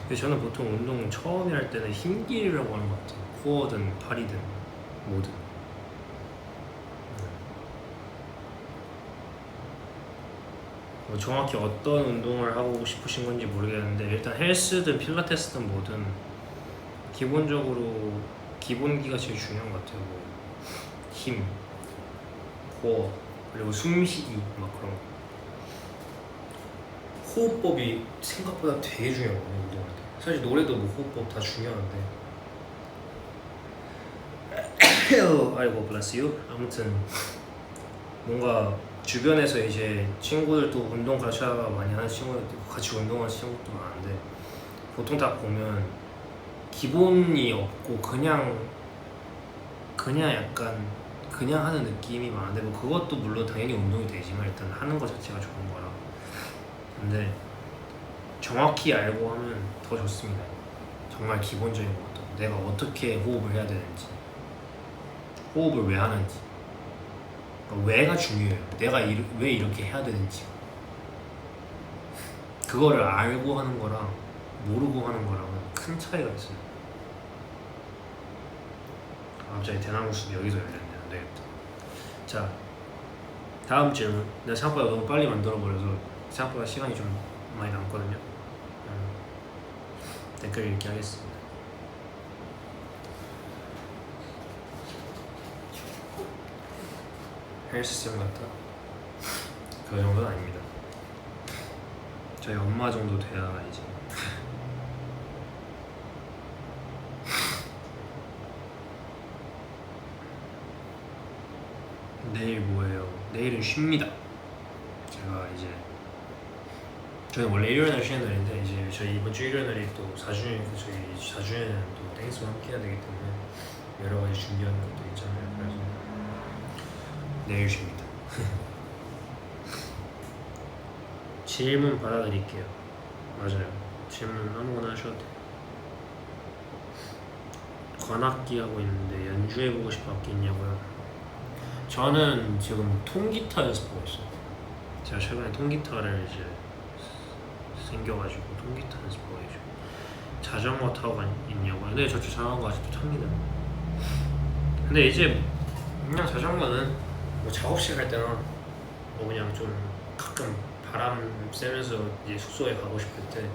근데 저는 보통 운동 처음에 할 때는 힘기르라고 하는 것 같아요. 코어든 팔이든 뭐든. 뭐 정확히 어떤 운동을 하고 싶으신 건지 모르겠는데, 일단 헬스든 필라테스든 뭐든 기본적으로 기본기가 제일 중요한 것 같아요. 뭐 힘, 코어, 그리고 숨쉬기 막 그런 거. 호흡법이 생각보다 되게 중요하거든요, 운동할 때. 사실 노래도 뭐 호흡법 다 중요한데. 아이고 bless you. 아무튼 뭔가 주변에서 이제 친구들도 운동 같이 하다가 많이 하는 친구들도 있고 같이 운동하는 친구들도 많은데, 보통 다 보면 기본이 없고 그냥 약간 그냥 하는 느낌이 많은데, 뭐 그것도 물론 당연히 운동이 되지만 일단 하는 것 자체가 좋은 거라. 근데 정확히 알고 하면 더 좋습니다. 정말 기본적인 것도, 내가 어떻게 호흡을 해야 되는지, 호흡을 왜 하는지, 그러니까 왜가 중요해요. 내가 왜 이렇게 해야 되는지. 그거를 알고 하는 거랑 모르고 하는 거랑은 큰 차이가 있어요. 갑자기 대나무 숲이 여기서 열렸네. 안 되겠다. 자, 다음 질문. 내가 생각보다 너무 빨리 만들어버려서 생각보다 시간이 좀 많이 남거든요. 댓글 읽기 하겠습니다. 헬스장 같다? 그 정도는 아닙니다. 저희 엄마 정도 돼야 이제 내일 뭐예요? 내일은 쉽니다. 제가 이제 저희 원래 일요일날 쉬는 날인데, 이제 저희 이번 주 일요일날이 또 4주년이고 저희 4주년은 또 땡스와 함께 해야 되기 때문에 여러 가지 준비하는 것도 있잖아요. 그래서 내일 쉽니다. 질문 받아드릴게요. 맞아요. 질문 아무거나 하셔도 돼요. 관악기 하고 있는데 연주해보고 싶은 악기 있냐고요? 저는 지금 통기타 연습하고 있어요. 제가 최근에 통기타를 이제 생겨가지고 통기타 연습하고 있죠. 자전거 타고 있냐고요? 네, 저 자전거 아직도 탑니다. 근데 이제 그냥 자전거는 뭐 작업실 갈 때나 뭐 그냥 좀 가끔 바람 쐬면서 이제 숙소에 가고 싶을 때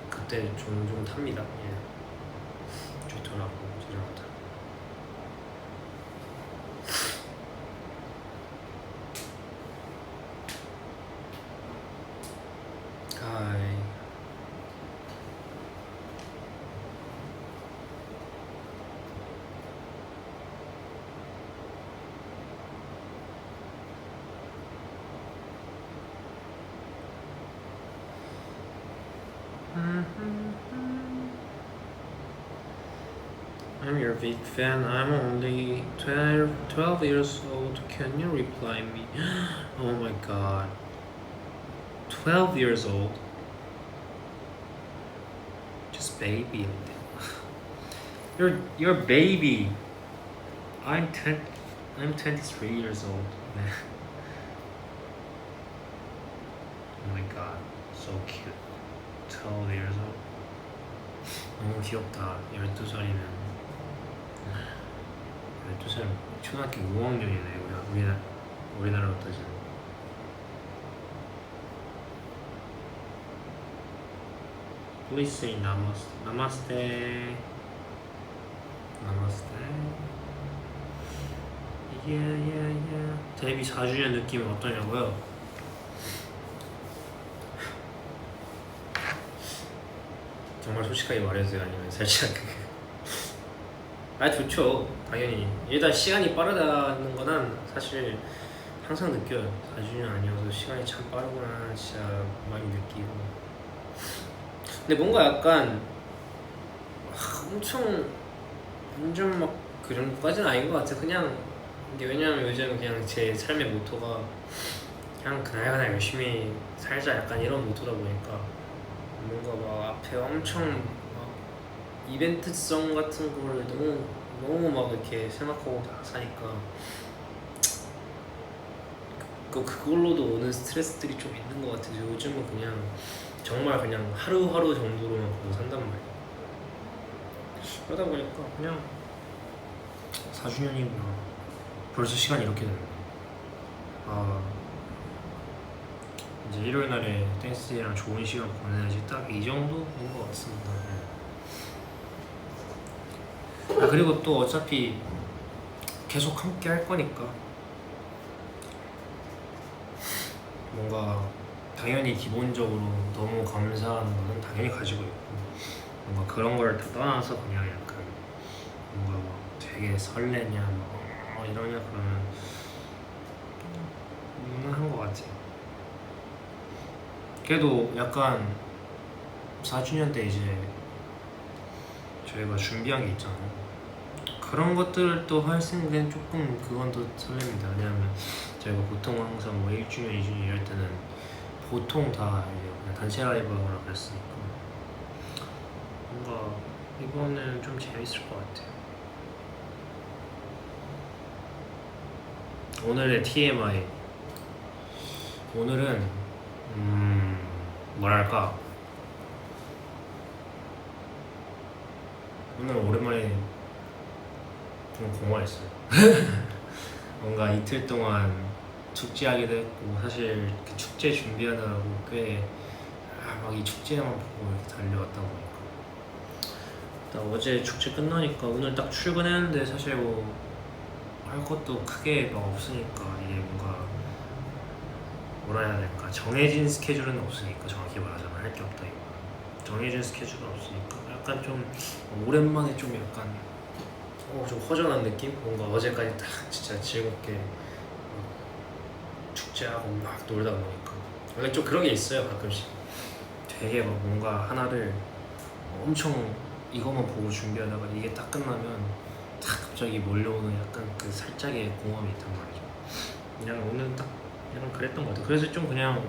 그때 종종 탑니다. 예, 좋더라고 자전거 타. 하이. I'm your big fan. I'm only 12 years old. Can you reply me? Oh my god. 12 years old? Just baby. You're a baby. I'm 23 years old. Oh my god. So cute. 12 years old. 너무 귀엽다. 12살이면 12살 초등학교 5학년이네. 우리나라로 따지면. Please say namaste. Namaste. Namaste. 데뷔 4주년 느낌이 어떠냐고요? 정말 솔직하게 말해주세요. 아니면 살짝 좋죠. 당연히 일단 시간이 빠르다는 거는 사실 항상 느껴요. 4주년 아니어서 시간이 참 빠르구나 진짜 많이 느끼고. 근데 뭔가 약간 엄청 완전 막 그 정도까지는 아닌 것 같아. 그냥 이게 왜냐면 요즘 그냥 제 삶의 모토가 그냥 그날 열심히 살자 약간 이런 모토다 보니까 뭔가 막 앞에 엄청 막 이벤트성 같은 거를 너무 막 이렇게 생각하고 사니까 그걸로도 오는 스트레스들이 좀 있는 것 같아서 요즘은 그냥 정말 그냥 하루하루 정도로만 보고 산단 말이야. 그러다 보니까 그냥 4주년이구나. 벌써 시간이 이렇게 됐네. 이제 일요일 날에 댄스랑 좋은 시간 보내야지 딱 이 정도인 것 같습니다. 그리고 또 어차피 계속 함께 할 거니까 뭔가 당연히 기본적으로 너무 감사한 거는 당연히 가지고 있고 뭔가 그런 걸 다 떠나서 그냥 약간 뭔가 막 되게 설레냐 뭐 이러냐 그러면 무난한 것 같아요. 그래도 약간 4주년 때 이제 저희가 준비한 게 있잖아요. 그런 것들을 또 할 생각엔 조금 그건 더 설렙니다. 왜냐하면 저희가 보통 항상 뭐 1주년, 2주년 이럴 때는 보통 다 이제 그냥 단체 라이브 하거나 그랬으니까 뭔가 이번에는 좀 재밌을 것 같아요. 오늘의 TMI. 오늘은 뭐랄까 오늘 오랜만에 좀 공허했어요. 뭔가 이틀 동안 축제하기도 했고 사실 그 축제 준비하느라고 꽤 막 이 축제만 보고 이렇게 달려왔다 보니까 일단 어제 축제 끝나니까 오늘 딱 출근했는데 사실 뭐 할 것도 크게 막 없으니까 이게 뭔가 뭐라 해야 될까 정해진 스케줄은 없으니까 정확히 말하자면 할 게 없다 이거 정해진 스케줄은 없으니까 약간 좀 오랜만에 좀 약간 좀 허전한 느낌? 뭔가 어제까지 딱 진짜 즐겁게 축제하고 막 놀다 보니까 원래 좀 그런 게 있어요 가끔씩 되게 막 뭔가 하나를 엄청 이것만 보고 준비하다가 이게 딱 끝나면 딱 갑자기 몰려오는 약간 그 살짝의 공허함이 있단 말이죠. 그냥 오늘 딱 약간 그랬던 것 같아요. 그래서 좀 그냥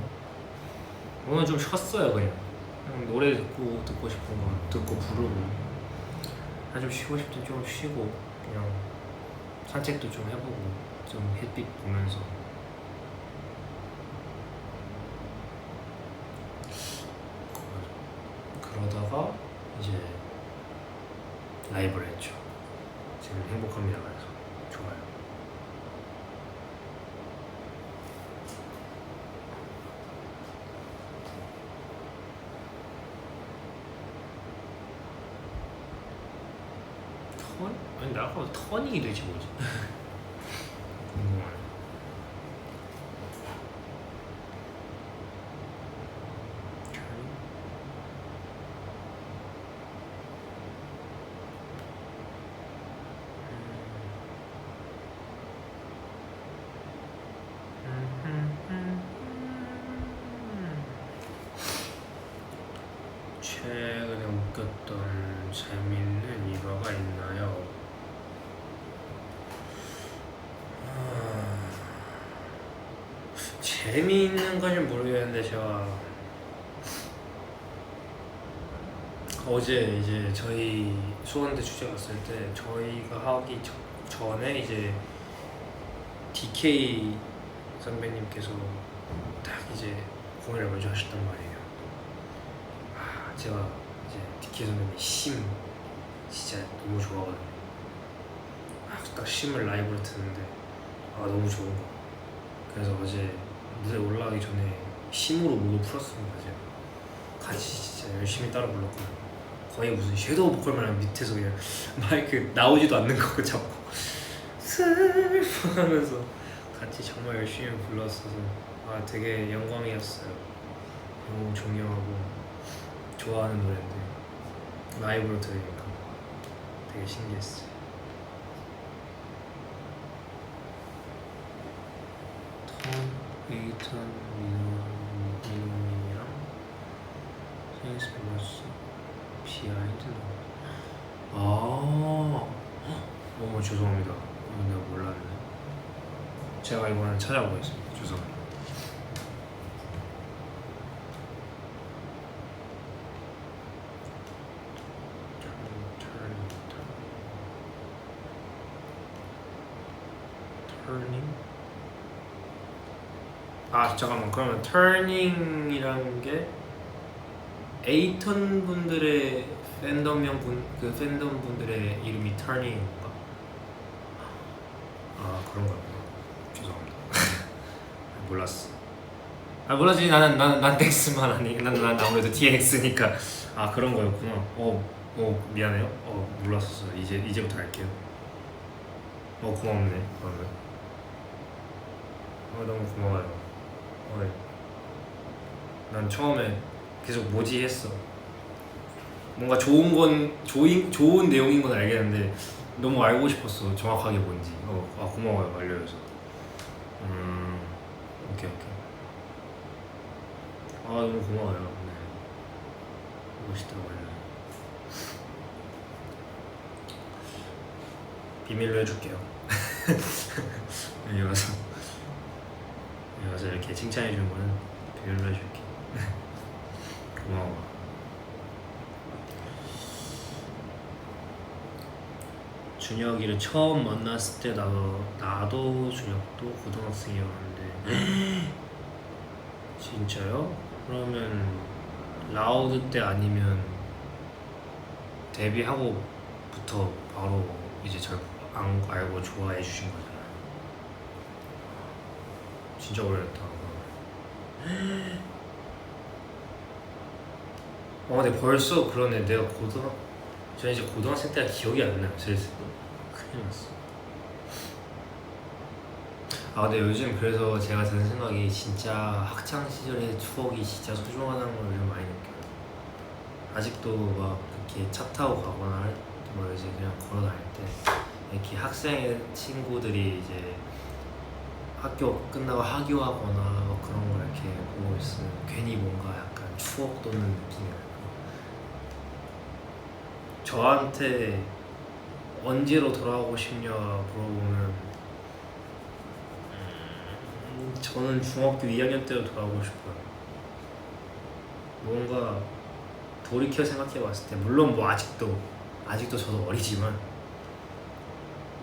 오늘 좀 쉬었어요. 그냥 노래 듣고 싶은 거 듣고 부르고 좀 쉬고 싶을 때 좀 쉬고 그냥 산책도 좀 해보고 좀 햇빛 보면서 그러다가 이제 라이브를 했죠. 지금 행복합니다. 그래서 좋아요. 턴? 아니 나 아까 턴이 되지 뭐지? 궁금하네. 최근에 웃겼던 재밌는 일화가 있나요? 재미있는 건지 모르겠는데 제가 어제 이제 저희 수원대 축제 갔을 때 저희가 하기 전에 이제 DK 선배님께서 딱 이제 공연을 먼저 하셨단 말이에요. 제가 이제 DK 선배님 심 진짜 너무 좋아하거든요. 딱 심을 라이브로 듣는데 너무 좋은 거. 그래서 어제 무대 올라가기 전에 심으로 목을 풀었습니다. 제가 같이 진짜 열심히 따라 불렀거든요. 거의 무슨 섀도우 보컬 마냥 밑에서 그냥 마이크 나오지도 않는 거 잡고 슬퍼하면서 같이 정말 열심히 불렀어서 되게 영광이었어요. 너무 존경하고 좋아하는 노래인데 라이브로 들으니까 되게 신기했어요. 에이턴 민호님이랑 생일스 플러스 비하인드. 죄송합니다. 내가 몰랐네. 제가 이번엔 찾아보겠습니다. 죄송합니다. 터닝? 잠깐만. 그러면 터닝이라는 게 에이턴 분들의 팬덤명 그 팬덤 분들의 이름이 터닝인가? 그런가 보다. 죄송합니다. 몰랐어. 몰랐지. 난 덱스만 아니. 난 아무래도 DX니까. 그런 거였구나. 미안해요. 몰랐었어. 이제부터 할게요. 고맙네. 그러면. 너무 고마워요. 난 처음에 계속 뭐지 했어. 뭔가 좋은 내용인 건 알겠는데 너무 알고 싶었어. 정확하게 뭔지. 고마워요. 알려줘서. 오케이. 너무 고마워요. 네. 멋있다고 알려요. 비밀로 해줄게요. 여기 와서 이렇게 칭찬해주는 거는 비밀로 해줄게. 고마워. 준혁이를 처음 만났을 때 나도 준혁도 고등학생이었는데. 진짜요? 그러면 라우드 때 아니면 데뷔하고부터 바로 이제 절 알고 좋아해 주신 거잖아요. 진짜 오래됐다. 근데 벌써 그러네. 저 이제 고등학생 때가 기억이 안 나요. 슬슬 큰일 났어. 근데 요즘 그래서 제가 드는 생각이 진짜 학창 시절의 추억이 진짜 소중하다는 걸 요즘 많이 느껴요. 아직도 막 이렇게 차 타고 가거나 이제 그냥 걸어 다닐 때 이렇게 학생 친구들이 이제 학교 끝나고 하교하거나 그런 걸 이렇게 보고 있으면 괜히 뭔가 약간 추억 돋는 느낌이랄까. 저한테 언제로 돌아가고 싶냐 물어보면 저는 중학교 2학년 때로 돌아가고 싶어요. 뭔가 돌이켜 생각해봤을 때 물론 뭐 아직도 저도 어리지만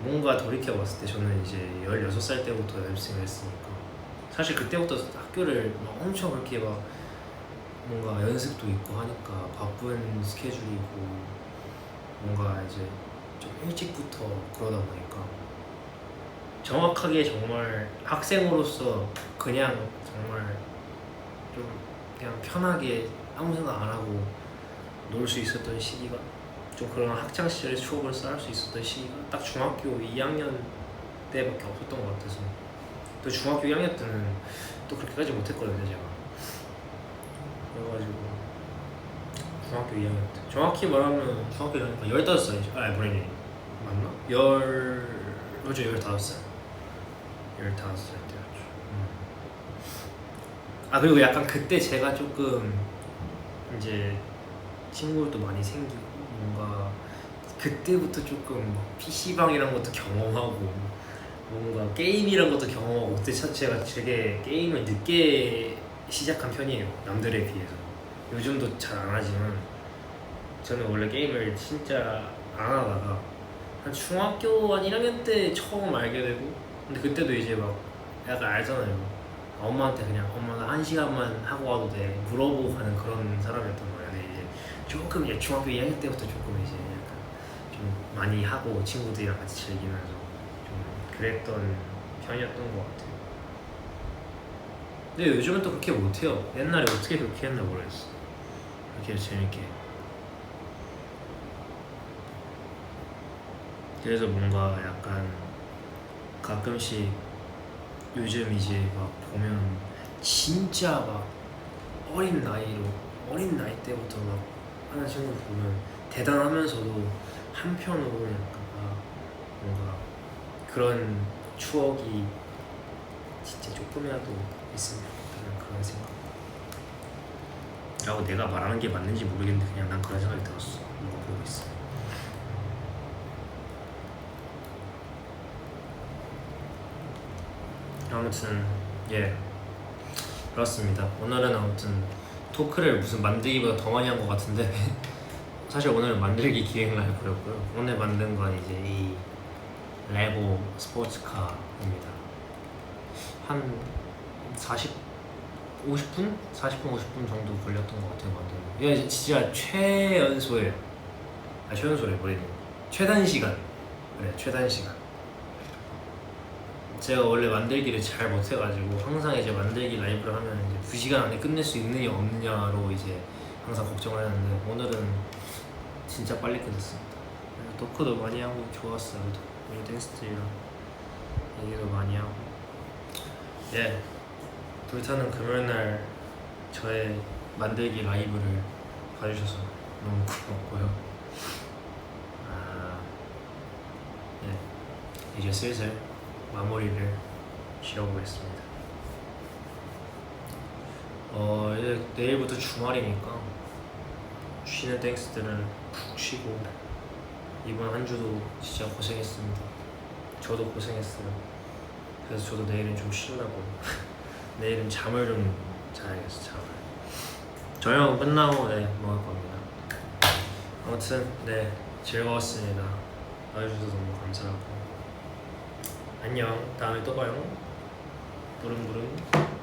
뭔가 돌이켜봤을 때 저는 이제 16살 때부터 연습생을 했으니까 사실 그때부터 학교를 막 엄청 그렇게 막 뭔가 연습도 있고 하니까 바쁜 스케줄이고 뭔가 이제 좀 일찍부터 그러다 보니까 정확하게 정말 학생으로서 그냥 정말 좀 그냥 편하게 아무 생각 안 하고 놀 수 있었던 시기가 좀 그런 학창 시절의 추억을 쌓을 수 있었던 시기가 딱 중학교 2학년 때밖에 없었던 것 같아서 또 중학교 2학년 때는 또 그렇게까지 못했거든요 제가. 그래가지고 중학교 2학년 때 정확히 말하면 중학교 2학년 때 15살이죠. 뭐래니 맞나? 그렇죠. 15살 15살 때였죠. 그리고 약간 그때 제가 조금 이제 친구들도 많이 생기고 뭔가 그때부터 조금 PC방이란 것도 경험하고 뭔가 게임이란 것도 경험하고 그때 제가 되게 게임을 늦게 시작한 편이에요. 남들에 비해서. 요즘도 잘 안 하지만 저는 원래 게임을 진짜 안 하다가 한 중학교 한 1학년 때 처음 알게 되고 근데 그때도 이제 막 약간 알잖아요. 엄마한테 그냥 엄마 나 1시간만 하고 와도 돼 물어보고 가는 그런 사람이었단 말이야. 근데 이제 조금 이제 중학교 2학년 때부터 조금 이제 약간 좀 많이 하고 친구들이랑 같이 즐기면서 좀 그랬던 편이었던 것 같아요. 근데 요즘은 또 그렇게 못해요. 옛날에 어떻게 그렇게 했나 모르겠어. 그렇게 재밌게. 그래서 뭔가 약간 가끔씩 요즘 이제 막 보면 진짜 막 어린 나이 때부터 막 하는 친구들 보면 대단하면서도 한편으로는 약간 뭔가 그런 추억이 진짜 조금이라도 있으면 좋겠다는 그런 생각. 라고 내가 말하는 게 맞는지 모르겠는데 그냥 난 그런 생각이 들었어. 뭔가 보고 있어. 아무튼 그렇습니다. 오늘은 아무튼 토크를 무슨 만들기보다 더 많이 한 것 같은데 사실 오늘은 만들기 기획 라이브였고요. 오늘 만든 건 이제 이 레고 스포츠카입니다. 한 50분? 50분 정도 걸렸던 것 같아요 만드는. 이게 진짜 최연소예요. 최연소래 뭐래 최단 시간. 그래 최단 시간. 제가 원래 만들기를 잘 못해가지고 항상 이제 만들기 라이브를 하면 이제 2시간 안에 끝낼 수 있느냐 없느냐로 이제 항상 걱정을 했는데 오늘은 진짜 빨리 끝냈습니다. 토크도 많이 하고 좋았어요. 우리 댄스들이랑 얘기도 많이 하고. 불타는 금요일날 저의 만들기 라이브를 봐주셔서 너무 고맙고요. 이제 슬슬 마무리를 지어보겠습니다. 이제 내일부터 주말이니까 쉬는 땡스들은 푹 쉬고 이번 한 주도 진짜 고생했습니다. 저도 고생했어요. 그래서 저도 내일은 좀 쉬려고 내일은 잠을 좀 자야겠어. 잠을 저녁 끝나고 먹을 겁니다. 아무튼 즐거웠습니다. 와주셔서 너무 감사하고 안녕. 다음에 또 봐요. 부릉부릉.